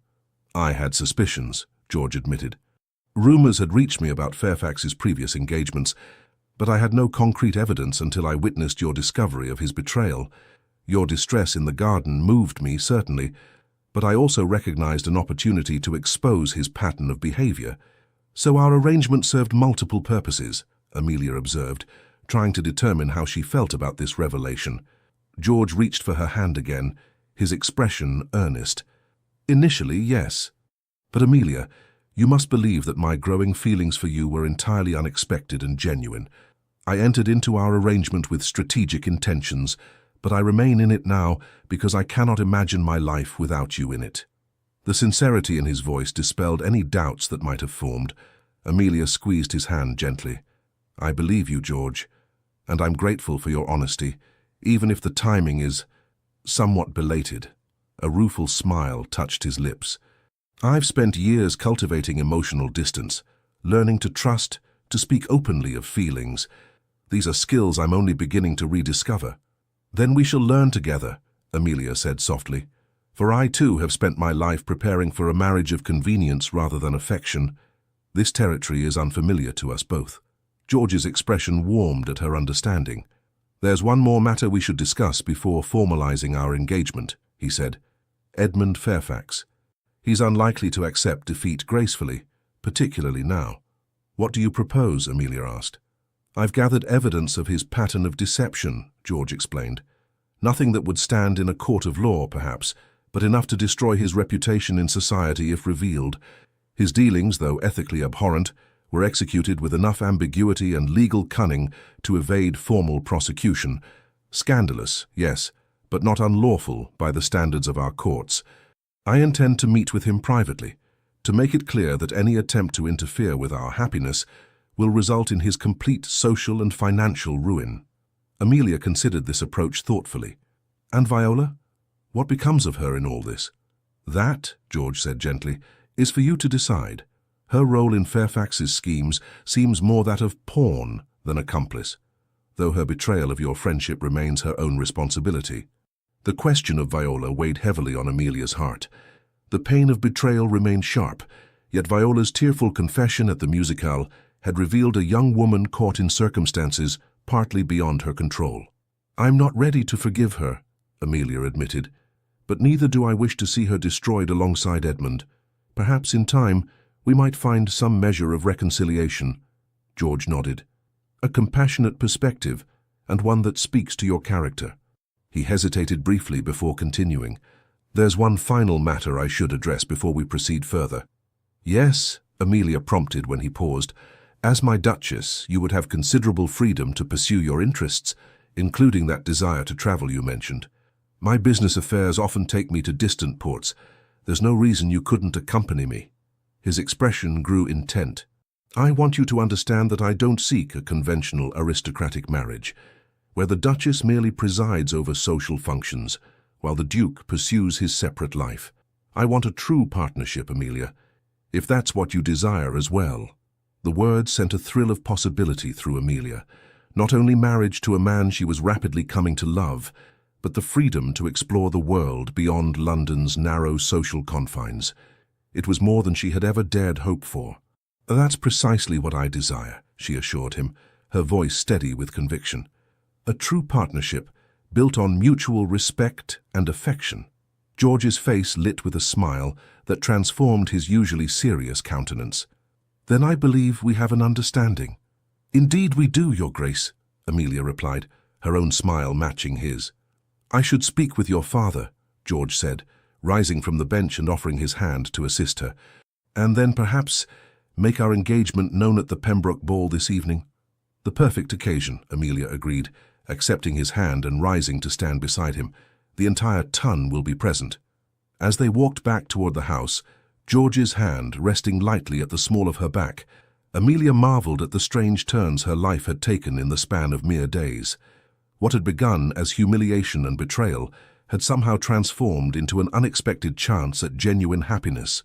I had suspicions, George admitted. Rumors had reached me about Fairfax's previous engagements, but I had no concrete evidence until I witnessed your discovery of his betrayal. Your distress in the garden moved me, certainly, but I also recognized an opportunity to expose his pattern of behavior. So our arrangement served multiple purposes, Amelia observed, trying to determine how she felt about this revelation. George reached for her hand again, his expression earnest. Initially, yes. But Amelia, you must believe that my growing feelings for you were entirely unexpected and genuine. I entered into our arrangement with strategic intentions, but I remain in it now because I cannot imagine my life without you in it. The sincerity in his voice dispelled any doubts that might have formed. Amelia squeezed his hand gently. I believe you, George, and I'm grateful for your honesty, even if the timing is somewhat belated. A rueful smile touched his lips. I've spent years cultivating emotional distance, learning to trust, to speak openly of feelings. These are skills I'm only beginning to rediscover. Then we shall learn together, Amelia said softly. For I too have spent my life preparing for a marriage of convenience rather than affection. This territory is unfamiliar to us both. George's expression warmed at her understanding. There's one more matter we should discuss before formalizing our engagement, he said. Edmund Fairfax. He's unlikely to accept defeat gracefully, particularly now. What do you propose? Amelia asked. I've gathered evidence of his pattern of deception, George explained. Nothing that would stand in a court of law, perhaps, but enough to destroy his reputation in society if revealed. His dealings, though ethically abhorrent, were executed with enough ambiguity and legal cunning to evade formal prosecution. Scandalous, yes, but not unlawful by the standards of our courts. I intend to meet with him privately, to make it clear that any attempt to interfere with our happiness will result in his complete social and financial ruin. Amelia considered this approach thoughtfully. And Viola? What becomes of her in all this? That, George said gently, is for you to decide. Her role in Fairfax's schemes seems more that of pawn than accomplice, though her betrayal of your friendship remains her own responsibility. The question of Viola weighed heavily on Amelia's heart. The pain of betrayal remained sharp, yet Viola's tearful confession at the musicale had revealed a young woman caught in circumstances partly beyond her control. I'm not ready to forgive her, Amelia admitted, but neither do I wish to see her destroyed alongside Edmund. Perhaps in time we might find some measure of reconciliation. George nodded. A compassionate perspective, and one that speaks to your character. He hesitated briefly before continuing. "There's one final matter I should address before we proceed further." "Yes," Amelia prompted when he paused. "As my Duchess, you would have considerable freedom to pursue your interests, including that desire to travel you mentioned. My business affairs often take me to distant ports. There's no reason you couldn't accompany me." His expression grew intent. "I want you to understand that I don't seek a conventional aristocratic marriage, where the Duchess merely presides over social functions, while the Duke pursues his separate life. I want a true partnership, Amelia, if that's what you desire as well." The word sent a thrill of possibility through Amelia. Not only marriage to a man she was rapidly coming to love, but the freedom to explore the world beyond London's narrow social confines. It was more than she had ever dared hope for. "That's precisely what I desire," she assured him, her voice steady with conviction. "A true partnership built on mutual respect and affection." George's face lit with a smile that transformed his usually serious countenance. "Then I believe we have an understanding." "Indeed we do, Your Grace," Amelia replied, her own smile matching his. "I should speak with your father," George said, rising from the bench and offering his hand to assist her. "And then perhaps make our engagement known at the Pembroke ball this evening." "The perfect occasion," Amelia agreed, accepting his hand and rising to stand beside him. "The entire ton will be present." As they walked back toward the house, George's hand resting lightly at the small of her back, Amelia marveled at the strange turns her life had taken in the span of mere days. What had begun as humiliation and betrayal had somehow transformed into an unexpected chance at genuine happiness.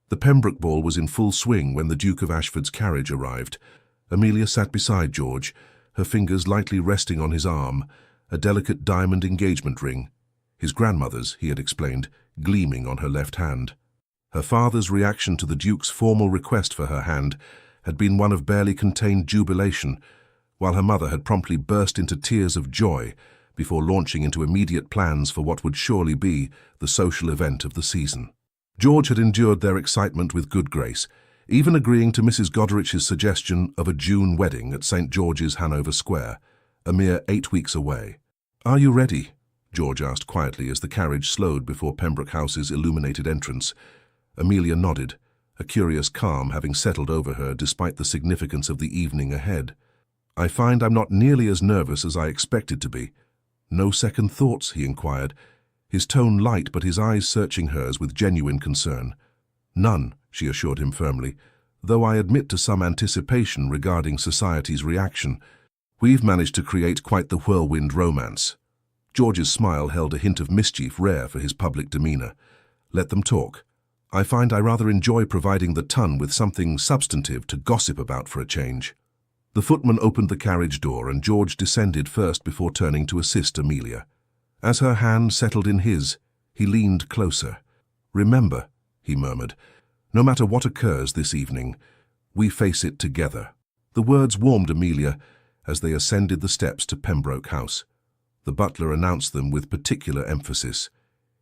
The Pembroke ball was in full swing when the Duke of Ashford's carriage arrived. Amelia sat beside George, her fingers lightly resting on his arm, a delicate diamond engagement ring, his grandmother's, he had explained, gleaming on her left hand. Her father's reaction to the Duke's formal request for her hand had been one of barely contained jubilation, while her mother had promptly burst into tears of joy before launching into immediate plans for what would surely be the social event of the season. George had endured their excitement with good grace, even agreeing to Mrs. Goderic's suggestion of a June wedding at St. George's, Hanover Square, a mere 8 weeks away. "Are you ready?" George asked quietly as the carriage slowed before Pembroke House's illuminated entrance. Amelia nodded, a curious calm having settled over her despite the significance of the evening ahead. "I find I'm not nearly as nervous as I expected to be." "No second thoughts?" he inquired, his tone light but his eyes searching hers with genuine concern. "None," she assured him firmly, "though I admit to some anticipation regarding society's reaction. We've managed to create quite the whirlwind romance." George's smile held a hint of mischief rare for his public demeanor. "Let them talk. I find I rather enjoy providing the ton with something substantive to gossip about for a change." The footman opened the carriage door and George descended first before turning to assist Amelia. As her hand settled in his, he leaned closer. "Remember," he murmured, "no matter what occurs this evening, we face it together." The words warmed Amelia as they ascended the steps to Pembroke House. The butler announced them with particular emphasis.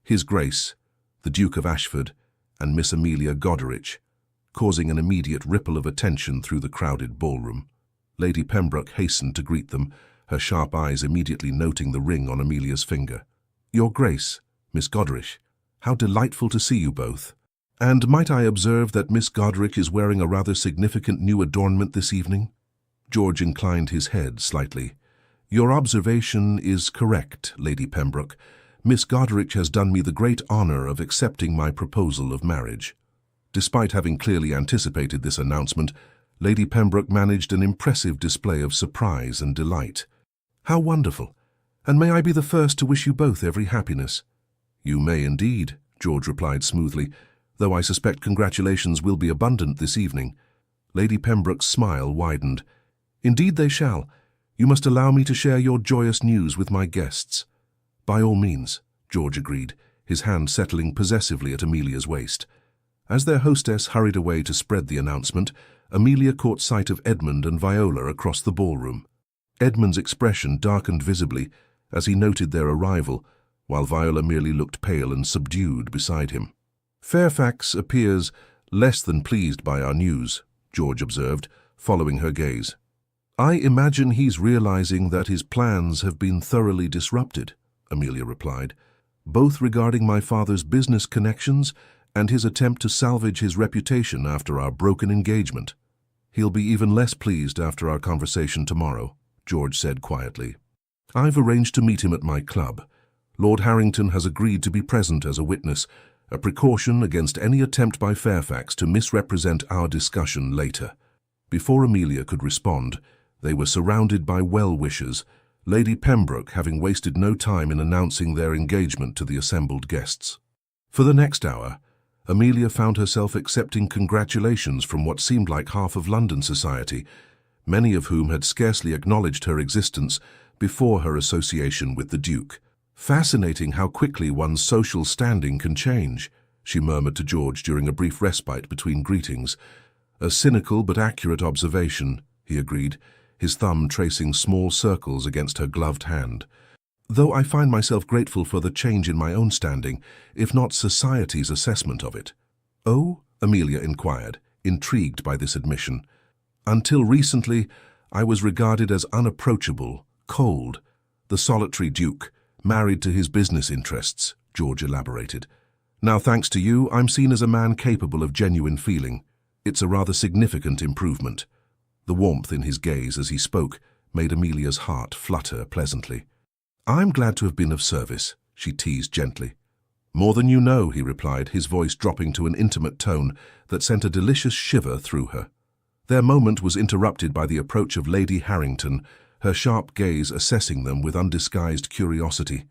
His Grace, the Duke of Ashford, and Miss Amelia Goderic, causing an immediate ripple of attention through the crowded ballroom. Lady Pembroke hastened to greet them, her sharp eyes immediately noting the ring on Amelia's finger. "Your Grace, Miss Goderic, how delightful to see you both. And might I observe that Miss Goderic is wearing a rather significant new adornment this evening?" George inclined his head slightly. "Your observation is correct, Lady Pembroke. Miss Goderic has done me the great honor of accepting my proposal of marriage." Despite having clearly anticipated this announcement, Lady Pembroke managed an impressive display of surprise and delight. "How wonderful! And may I be the first to wish you both every happiness?" "You may indeed," George replied smoothly, "though I suspect congratulations will be abundant this evening." Lady Pembroke's smile widened. "Indeed they shall. You must allow me to share your joyous news with my guests." "By all means," George agreed, his hand settling possessively at Amelia's waist. As their hostess hurried away to spread the announcement, Amelia caught sight of Edmund and Viola across the ballroom. Edmund's expression darkened visibly as he noted their arrival, while Viola merely looked pale and subdued beside him. "Fairfax appears less than pleased by our news," George observed, following her gaze. "I imagine he's realizing that his plans have been thoroughly disrupted," Amelia replied, "both regarding my father's business connections and his attempt to salvage his reputation after our broken engagement." "He'll be even less pleased after our conversation tomorrow," George said quietly. "I've arranged to meet him at my club. Lord Harrington has agreed to be present as a witness, a precaution against any attempt by Fairfax to misrepresent our discussion later." Before Amelia could respond, they were surrounded by well-wishers, Lady Pembroke having wasted no time in announcing their engagement to the assembled guests. For the next hour, Amelia found herself accepting congratulations from what seemed like half of London society, many of whom had scarcely acknowledged her existence before her association with the Duke. "Fascinating how quickly one's social standing can change," she murmured to George during a brief respite between greetings. "A cynical but accurate observation," he agreed, his thumb tracing small circles against her gloved hand. "Though I find myself grateful for the change in my own standing, if not society's assessment of it." "Oh?" Amelia inquired, intrigued by this admission. "Until recently, I was regarded as unapproachable, cold. The solitary Duke, married to his business interests," George elaborated. "Now, thanks to you, I'm seen as a man capable of genuine feeling. It's a rather significant improvement." The warmth in his gaze as he spoke made Amelia's heart flutter pleasantly. "I'm glad to have been of service," she teased gently. "More than you know," he replied, his voice dropping to an intimate tone that sent a delicious shiver through her. Their moment was interrupted by the approach of Lady Harrington, her sharp gaze assessing them with undisguised curiosity.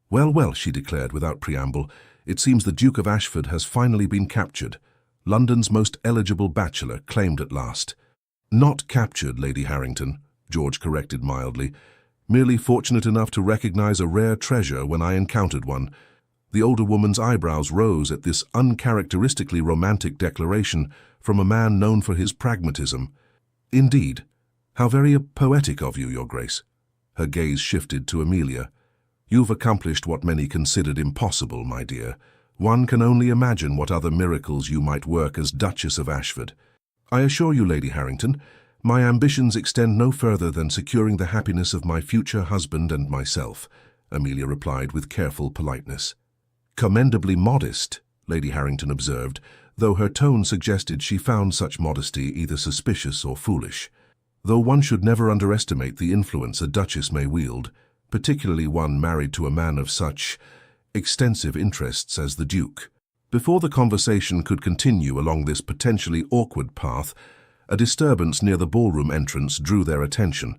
"Well, well," she declared without preamble, "it seems the Duke of Ashford has finally been captured. London's most eligible bachelor, claimed at last." "Not captured, Lady Harrington," George corrected mildly. "Merely fortunate enough to recognize a rare treasure when I encountered one." The older woman's eyebrows rose at this uncharacteristically romantic declaration from a man known for his pragmatism. "Indeed. How very poetic of you, Your Grace." Her gaze shifted to Amelia. "You've accomplished what many considered impossible, my dear. One can only imagine what other miracles you might work as Duchess of Ashford." "I assure you, Lady Harrington, my ambitions extend no further than securing the happiness of my future husband and myself," Amelia replied with careful politeness. "Commendably modest," Lady Harrington observed, though her tone suggested she found such modesty either suspicious or foolish. "Though one should never underestimate the influence a duchess may wield, particularly one married to a man of such extensive interests as the Duke." Before the conversation could continue along this potentially awkward path, a disturbance near the ballroom entrance drew their attention.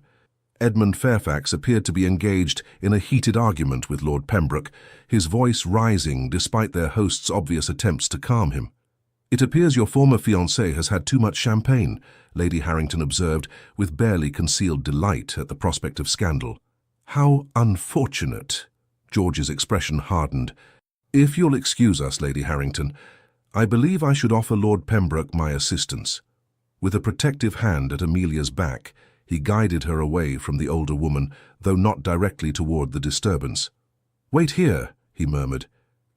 Edmund Fairfax appeared to be engaged in a heated argument with Lord Pembroke, his voice rising despite their host's obvious attempts to calm him. "It appears your former fiancé has had too much champagne," Lady Harrington observed with barely concealed delight at the prospect of scandal. "How unfortunate!" George's expression hardened. "If you'll excuse us, Lady Harrington, I believe I should offer Lord Pembroke my assistance." With a protective hand at Amelia's back, he guided her away from the older woman, though not directly toward the disturbance. "Wait here," he murmured,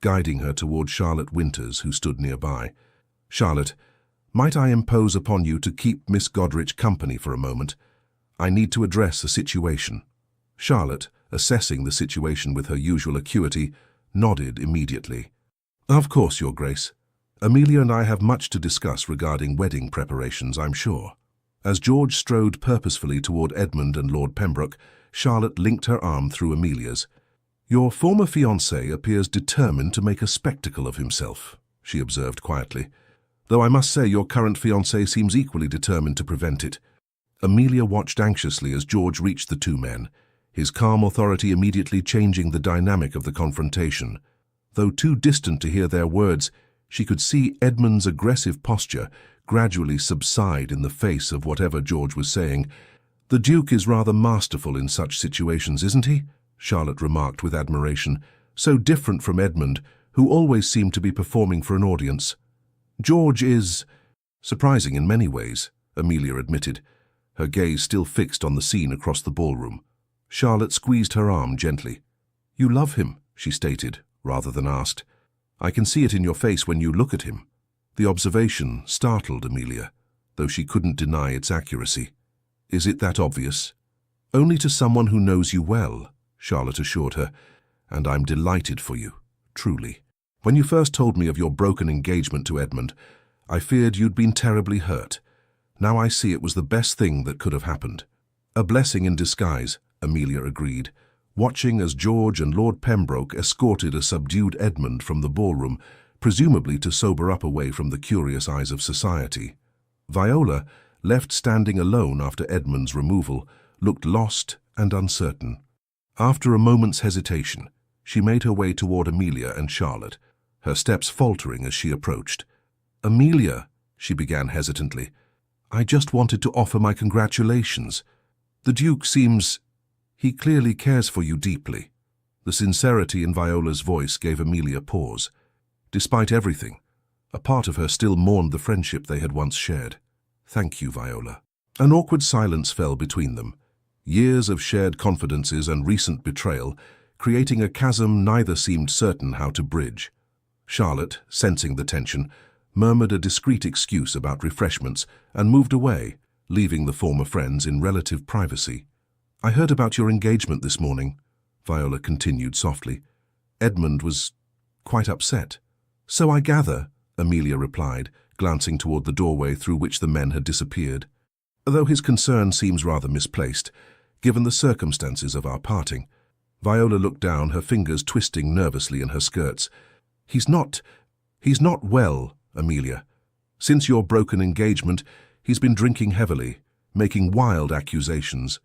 guiding her toward Charlotte Winters, who stood nearby. "Charlotte, might I impose upon you to keep Miss Godrich company for a moment? I need to address a situation." Charlotte, assessing the situation with her usual acuity, nodded immediately. "Of course, Your Grace. Amelia and I have much to discuss regarding wedding preparations, I'm sure." As George strode purposefully toward Edmund and Lord Pembroke, Charlotte linked her arm through Amelia's. "Your former fiancé appears determined to make a spectacle of himself," she observed quietly. "Though I must say your current fiancé seems equally determined to prevent it." Amelia watched anxiously as George reached the two men, his calm authority immediately changing the dynamic of the confrontation. Though too distant to hear their words, she could see Edmund's aggressive posture gradually subside in the face of whatever George was saying. "The Duke is rather masterful in such situations, isn't he?" Charlotte remarked with admiration. "So different from Edmund, who always seemed to be performing for an audience." "George is surprising in many ways," Amelia admitted, her gaze still fixed on the scene across the ballroom. Charlotte squeezed her arm gently. "You love him," she stated, rather than asked. "I can see it in your face when you look at him." The observation startled Amelia, though she couldn't deny its accuracy. "Is it that obvious?" "Only to someone who knows you well," Charlotte assured her. and I'm delighted for you, truly. When you first told me of your broken engagement to Edmund, I feared you'd been terribly hurt. Now I see it was the best thing that could have happened." "A blessing in disguise," Amelia agreed, watching as George and Lord Pembroke escorted a subdued Edmund from the ballroom, presumably to sober up away from the curious eyes of society. Viola, left standing alone after Edmund's removal, looked lost and uncertain. After a moment's hesitation, she made her way toward Amelia and Charlotte, her steps faltering as she approached. "Amelia," she began hesitantly, "I just wanted to offer my congratulations. The Duke seems... he clearly cares for you deeply." The sincerity in Viola's voice gave Amelia pause. Despite everything, a part of her still mourned the friendship they had once shared. "Thank you, Viola." An awkward silence fell between them, years of shared confidences and recent betrayal, creating a chasm neither seemed certain how to bridge. Charlotte, sensing the tension, murmured a discreet excuse about refreshments and moved away, leaving the former friends in relative privacy. "I heard about your engagement this morning," Viola continued softly. "Edmund was quite upset." "So I gather," Amelia replied, glancing toward the doorway through which the men had disappeared. "Though his concern seems rather misplaced, given the circumstances of our parting." Viola looked down, her fingers twisting nervously in her skirts. He's not well, Amelia. Since your broken engagement, he's been drinking heavily, making wild accusations.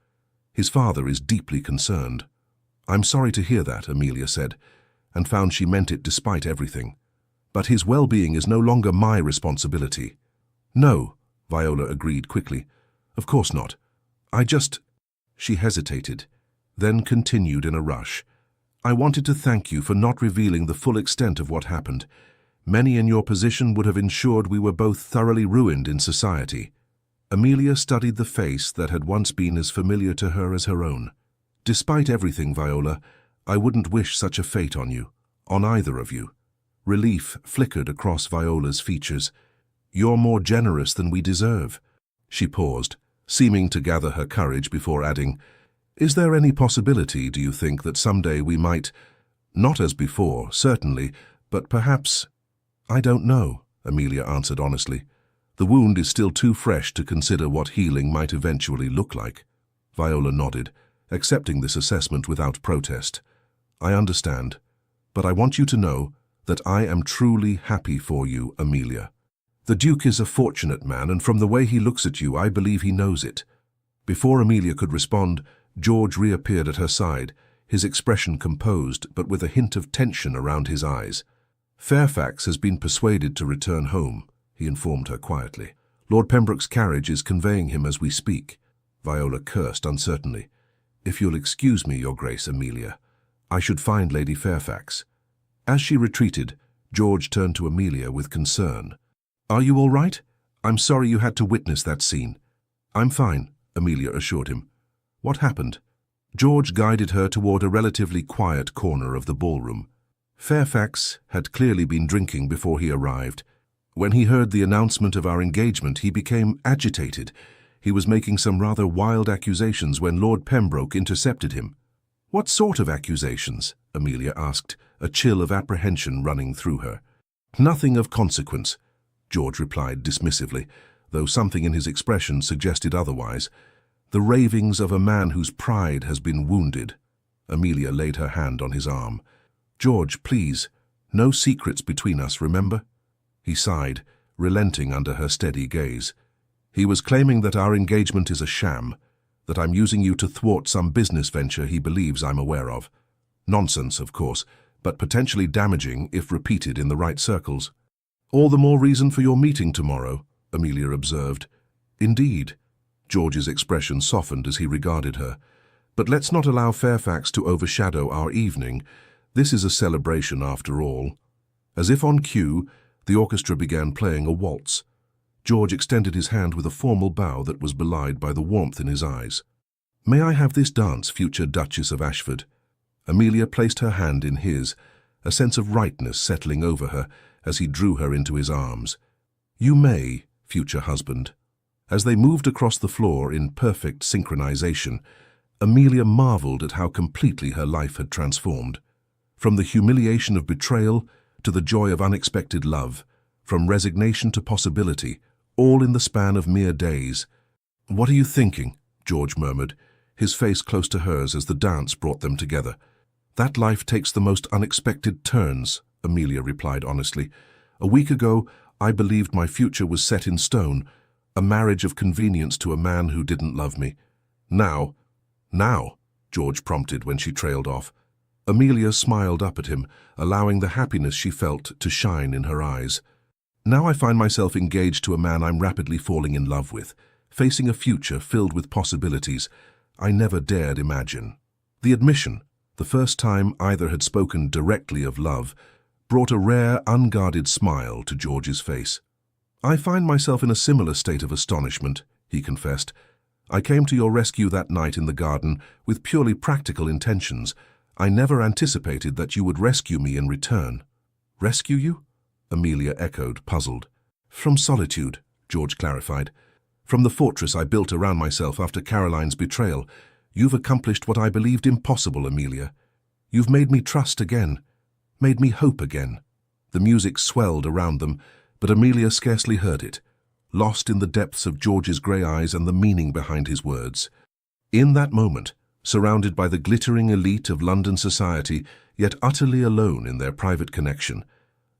His father is deeply concerned." "I'm sorry to hear that," Amelia said, and found she meant it despite everything. "But his well-being is no longer my responsibility." "No," Viola agreed quickly. "Of course not. She hesitated, then continued in a rush. "I wanted to thank you for not revealing the full extent of what happened. Many in your position would have ensured we were both thoroughly ruined in society." Amelia studied the face that had once been as familiar to her as her own. "Despite everything, Viola, I wouldn't wish such a fate on you, on either of you." Relief flickered across Viola's features. "You're more generous than we deserve." She paused, seeming to gather her courage before adding, "Is there any possibility, do you think, that someday we might, not as before, certainly, but perhaps—" "I don't know," Amelia answered honestly. "The wound is still too fresh to consider what healing might eventually look like." Viola nodded, accepting this assessment without protest. "I understand, but I want you to know that I am truly happy for you, Amelia. The Duke is a fortunate man, and from the way he looks at you, I believe he knows it." Before Amelia could respond, George reappeared at her side, his expression composed, but with a hint of tension around his eyes. "Fairfax has been persuaded to return home," he informed her quietly. "Lord Pembroke's carriage is conveying him as we speak." Viola cursed uncertainly. "If you'll excuse me, Your Grace, Amelia, I should find Lady Fairfax." As she retreated, George turned to Amelia with concern. "Are you all right? I'm sorry you had to witness that scene." "I'm fine," Amelia assured him. "What happened?" George guided her toward a relatively quiet corner of the ballroom. "Fairfax had clearly been drinking before he arrived. When he heard the announcement of our engagement, he became agitated. He was making some rather wild accusations when Lord Pembroke intercepted him." "What sort of accusations?" Amelia asked, a chill of apprehension running through her. "Nothing of consequence," George replied dismissively, though something in his expression suggested otherwise. "The ravings of a man whose pride has been wounded." Amelia laid her hand on his arm. "George, please, no secrets between us, remember?" He sighed, relenting under her steady gaze. "He was claiming that our engagement is a sham, that I'm using you to thwart some business venture he believes I'm aware of. Nonsense, of course, but potentially damaging if repeated in the right circles." "All the more reason for your meeting tomorrow," Amelia observed. "Indeed." George's expression softened as he regarded her. "But let's not allow Fairfax to overshadow our evening. This is a celebration after all." As if on cue, the orchestra began playing a waltz. George extended his hand with a formal bow that was belied by the warmth in his eyes. "May I have this dance, future Duchess of Ashford?" Amelia placed her hand in his, a sense of rightness settling over her as he drew her into his arms. "You may, future husband." As they moved across the floor in perfect synchronization, Amelia marveled at how completely her life had transformed. From the humiliation of betrayal to the joy of unexpected love, from resignation to possibility, all in the span of mere days. "What are you thinking?" George murmured, his face close to hers as the dance brought them together. "That life takes the most unexpected turns," Amelia replied honestly. "A week ago, I believed my future was set in stone, a marriage of convenience to a man who didn't love me. Now, George prompted when she trailed off. Amelia smiled up at him, allowing the happiness she felt to shine in her eyes. "Now I find myself engaged to a man I'm rapidly falling in love with, facing a future filled with possibilities I never dared imagine." The admission, the first time either had spoken directly of love, brought a rare, unguarded smile to George's face. "I find myself in a similar state of astonishment," he confessed. "I came to your rescue that night in the garden with purely practical intentions. I never anticipated that you would rescue me in return." "Rescue you?" Amelia echoed, puzzled. "From solitude," George clarified. "From the fortress I built around myself after Caroline's betrayal. You've accomplished what I believed impossible, Amelia. You've made me trust again, made me hope again." The music swelled around them, but Amelia scarcely heard it, lost in the depths of George's grey eyes and the meaning behind his words. In that moment, surrounded by the glittering elite of London society, yet utterly alone in their private connection,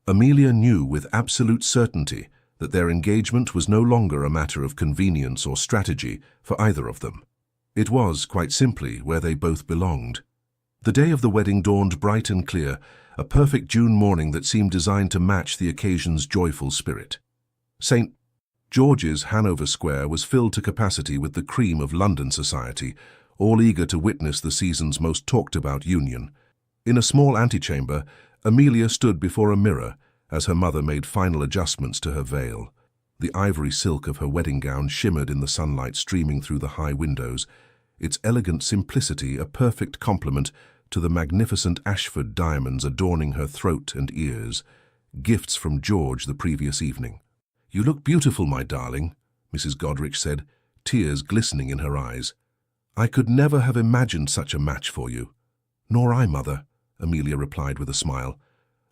Amelia knew with absolute certainty that their engagement was no longer a matter of convenience or strategy for either of them. It was, quite simply, where they both belonged. The day of the wedding dawned bright and clear, a perfect June morning that seemed designed to match the occasion's joyful spirit. St. George's, Hanover Square, was filled to capacity with the cream of London society, all eager to witness the season's most talked-about union. In a small antechamber, Amelia stood before a mirror as her mother made final adjustments to her veil. The ivory silk of her wedding gown shimmered in the sunlight streaming through the high windows, its elegant simplicity a perfect complement to the magnificent Ashford diamonds adorning her throat and ears, gifts from George the previous evening. "You look beautiful, my darling," Mrs. Goderich said, tears glistening in her eyes. "I could never have imagined such a match for you." "Nor I, Mother," Amelia replied with a smile.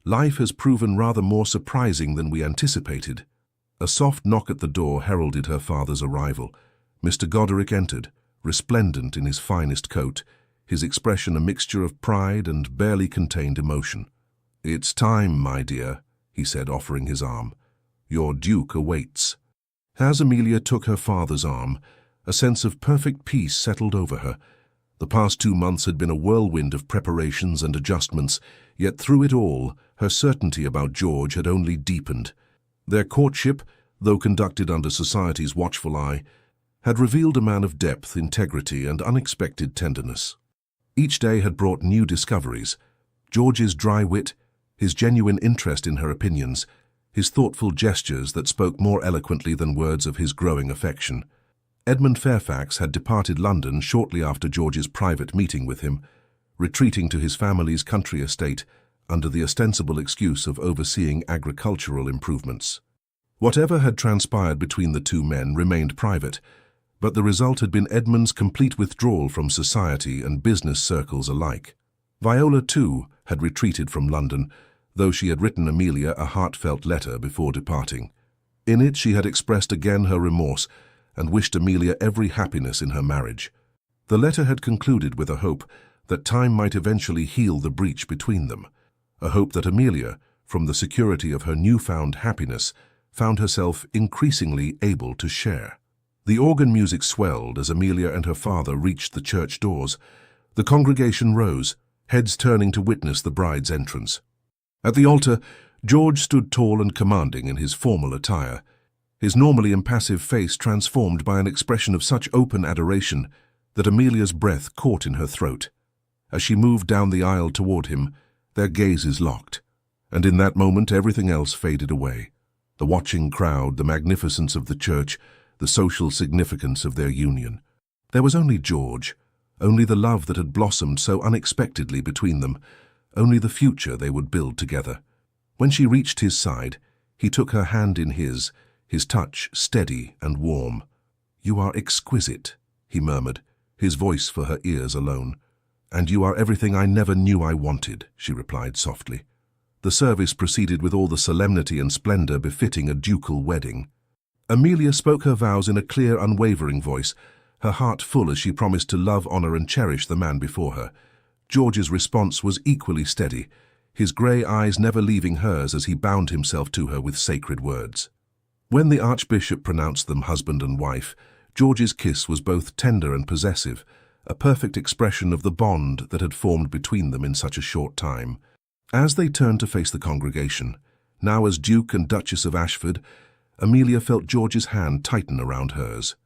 "Life has proven rather more surprising than we anticipated." A soft knock at the door heralded her father's arrival. Mr. Goderich entered, resplendent in his finest coat, his expression a mixture of pride and barely contained emotion. "It's time, my dear," he said, offering his arm. "Your Duke awaits." As Amelia took her father's arm, a sense of perfect peace settled over her. The past 2 months had been a whirlwind of preparations and adjustments, yet through it all, her certainty about George had only deepened. Their courtship, though conducted under society's watchful eye, had revealed a man of depth, integrity, and unexpected tenderness. Each day had brought new discoveries. George's dry wit, his genuine interest in her opinions, his thoughtful gestures that spoke more eloquently than words of his growing affection. Edmund Fairfax had departed London shortly after George's private meeting with him, retreating to his family's country estate under the ostensible excuse of overseeing agricultural improvements. Whatever had transpired between the two men remained private, but the result had been Edmund's complete withdrawal from society and business circles alike. Viola, too, had retreated from London, though she had written Amelia a heartfelt letter before departing. In it she had expressed again her remorse and wished Amelia every happiness in her marriage. The letter had concluded with a hope that time might eventually heal the breach between them, a hope that Amelia, from the security of her newfound happiness, found herself increasingly able to share. The organ music swelled as Amelia and her father reached the church doors. The congregation rose, heads turning to witness the bride's entrance. At the altar, George stood tall and commanding in his formal attire, his normally impassive face transformed by an expression of such open adoration that Amelia's breath caught in her throat. As she moved down the aisle toward him, their gazes locked, and in that moment everything else faded away. The watching crowd, the magnificence of the church, the social significance of their union. There was only George, only the love that had blossomed so unexpectedly between them, only the future they would build together. When she reached his side, he took her hand in his touch steady and warm. "You are exquisite," he murmured, his voice for her ears alone. "And you are everything I never knew I wanted," she replied softly. The service proceeded with all the solemnity and splendor befitting a ducal wedding. Amelia spoke her vows in a clear, unwavering voice, her heart full as she promised to love, honor, and cherish the man before her. George's response was equally steady, his grey eyes never leaving hers as he bound himself to her with sacred words. When the Archbishop pronounced them husband and wife, George's kiss was both tender and possessive, a perfect expression of the bond that had formed between them in such a short time. As they turned to face the congregation, now as Duke and Duchess of Ashford, Amelia felt George's hand tighten around hers.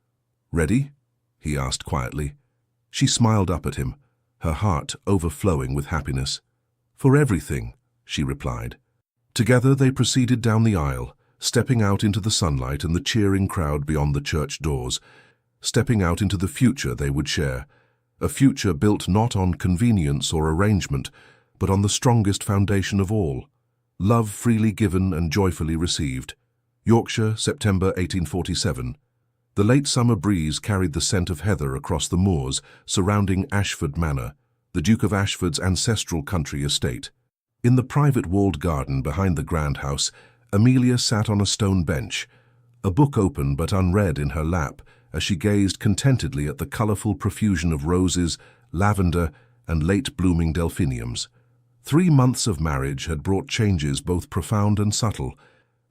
"Ready?" he asked quietly. She smiled up at him, her heart overflowing with happiness. "For everything," she replied. Together they proceeded down the aisle, stepping out into the sunlight and the cheering crowd beyond the church doors, stepping out into the future they would share, a future built not on convenience or arrangement, but on the strongest foundation of all, love freely given and joyfully received. Yorkshire, September 1847. The late summer breeze carried the scent of heather across the moors surrounding Ashford Manor, the Duke of Ashford's ancestral country estate. In the private walled garden behind the grand house, Amelia sat on a stone bench, a book open but unread in her lap, as she gazed contentedly at the colourful profusion of roses, lavender, and late-blooming delphiniums. 3 months of marriage had brought changes both profound and subtle.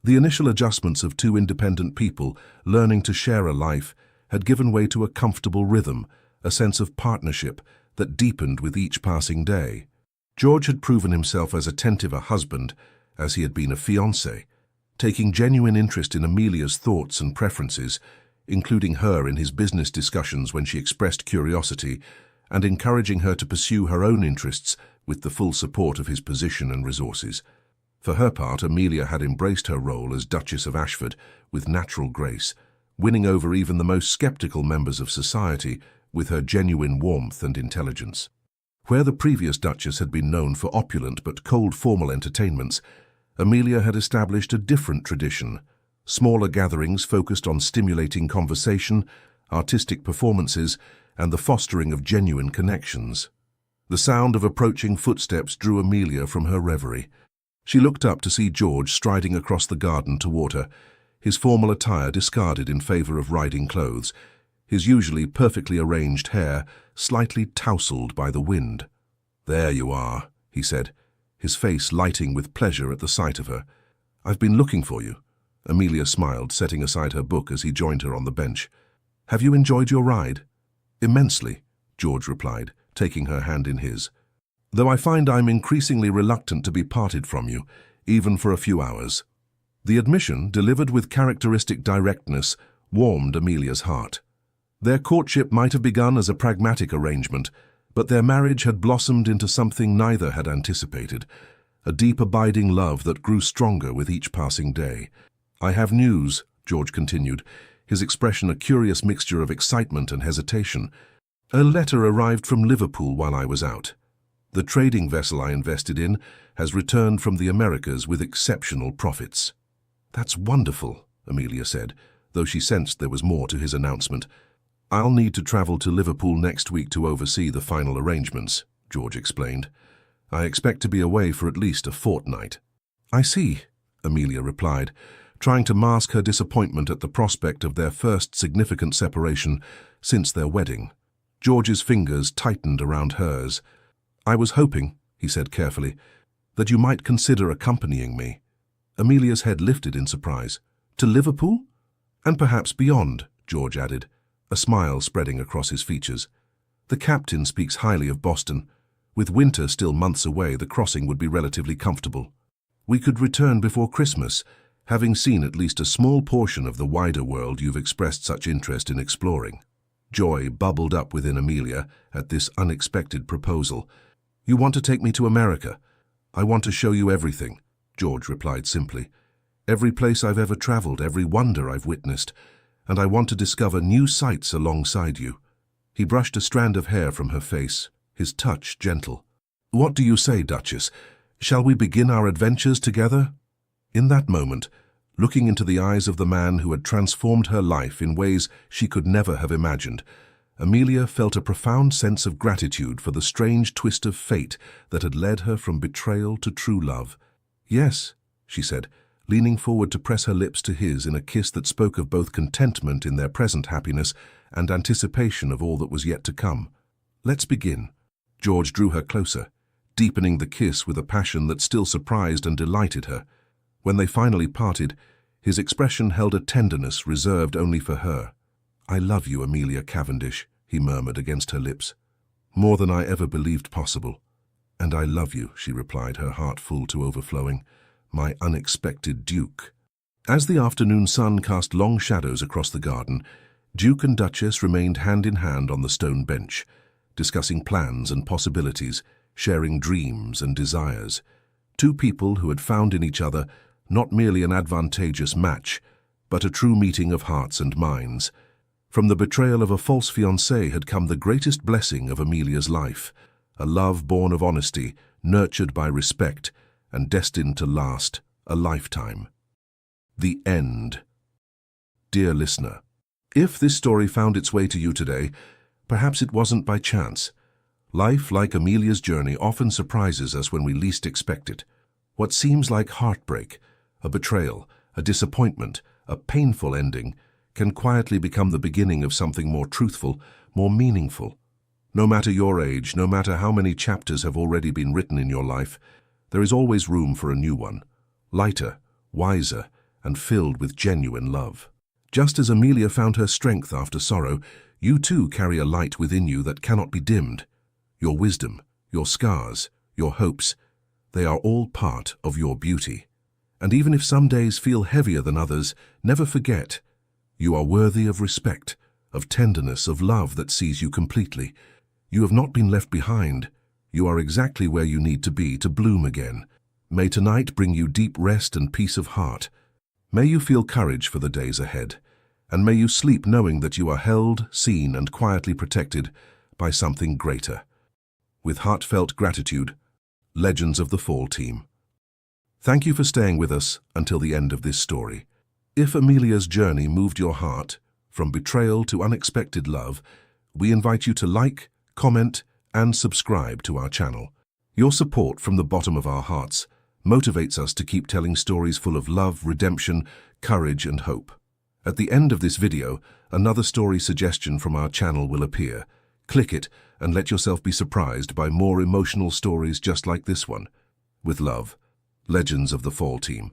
The initial adjustments of two independent people learning to share a life had given way to a comfortable rhythm, a sense of partnership that deepened with each passing day. George had proven himself as attentive a husband as he had been a fiancé, taking genuine interest in Amelia's thoughts and preferences, including her in his business discussions when she expressed curiosity, and encouraging her to pursue her own interests with the full support of his position and resources. For her part, Amelia had embraced her role as Duchess of Ashford with natural grace, winning over even the most sceptical members of society with her genuine warmth and intelligence. Where the previous Duchess had been known for opulent but cold formal entertainments, Amelia had established a different tradition, smaller gatherings focused on stimulating conversation, artistic performances, and the fostering of genuine connections. The sound of approaching footsteps drew Amelia from her reverie. She looked up to see George striding across the garden toward her, his formal attire discarded in favor of riding clothes, his usually perfectly arranged hair slightly tousled by the wind. "There you are," he said, his face lighting with pleasure at the sight of her. "I've been looking for you." Amelia smiled, setting aside her book as he joined her on the bench. "Have you enjoyed your ride?" "Immensely," George replied, taking her hand in his. "Though I find I'm increasingly reluctant to be parted from you, even for a few hours." The admission, delivered with characteristic directness, warmed Amelia's heart. Their courtship might have begun as a pragmatic arrangement, but their marriage had blossomed into something neither had anticipated, a deep abiding love that grew stronger with each passing day. "I have news," George continued, his expression a curious mixture of excitement and hesitation. "A letter arrived from Liverpool while I was out. The trading vessel I invested in has returned from the Americas with exceptional profits." "That's wonderful," Amelia said, though she sensed there was more to his announcement. "I'll need to travel to Liverpool next week to oversee the final arrangements," George explained. "I expect to be away for at least a fortnight." "I see," Amelia replied, trying to mask her disappointment at the prospect of their first significant separation since their wedding. George's fingers tightened around hers. "I was hoping," he said carefully, "that you might consider accompanying me." Amelia's head lifted in surprise. "To Liverpool?" "And perhaps beyond," George added, a smile spreading across his features. "The captain speaks highly of Boston. With winter still months away, the crossing would be relatively comfortable. We could return before Christmas, having seen at least a small portion of the wider world you've expressed such interest in exploring." Joy bubbled up within Amelia at this unexpected proposal. "You want to take me to America?" "I want to show you everything," George replied simply. "Every place I've ever traveled, every wonder I've witnessed, and I want to discover new sights alongside you." He brushed a strand of hair from her face, his touch gentle. "What do you say, Duchess? Shall we begin our adventures together?" In that moment, looking into the eyes of the man who had transformed her life in ways she could never have imagined, Amelia felt a profound sense of gratitude for the strange twist of fate that had led her from betrayal to true love. "Yes," she said, leaning forward to press her lips to his in a kiss that spoke of both contentment in their present happiness and anticipation of all that was yet to come. "Let's begin." George drew her closer, deepening the kiss with a passion that still surprised and delighted her. When they finally parted, his expression held a tenderness reserved only for her. "I love you, Amelia Cavendish," he murmured against her lips. "More than I ever believed possible." "And I love you," she replied, her heart full to overflowing. "My unexpected Duke." As the afternoon sun cast long shadows across the garden, Duke and Duchess remained hand in hand on the stone bench, discussing plans and possibilities, sharing dreams and desires. Two people who had found in each other not merely an advantageous match, but a true meeting of hearts and minds. From the betrayal of a false fiancé had come the greatest blessing of Amelia's life, a love born of honesty, nurtured by respect, and destined to last a lifetime. The end. Dear listener, if this story found its way to you today, perhaps it wasn't by chance. Life, like Amelia's journey, often surprises us when we least expect it. What seems like heartbreak, a betrayal, a disappointment, a painful ending, can quietly become the beginning of something more truthful, more meaningful. No matter your age, no matter how many chapters have already been written in your life, there is always room for a new one, lighter, wiser, and filled with genuine love. Just as Amelia found her strength after sorrow, you too carry a light within you that cannot be dimmed. Your wisdom, your scars, your hopes, they are all part of your beauty. And even if some days feel heavier than others, never forget, you are worthy of respect, of tenderness, of love that sees you completely. You have not been left behind. You are exactly where you need to be to bloom again. May tonight bring you deep rest and peace of heart. May you feel courage for the days ahead, and may you sleep knowing that you are held, seen, and quietly protected by something greater. With heartfelt gratitude, Legends of the Fall Team. Thank you for staying with us until the end of this story. If Amelia's journey moved your heart, from betrayal to unexpected love, we invite you to like, comment, and subscribe to our channel. Your support from the bottom of our hearts motivates us to keep telling stories full of love, redemption, courage, and hope. At the end of this video, another story suggestion from our channel will appear. Click it and let yourself be surprised by more emotional stories just like this one. With love, Legends of the Fall Team.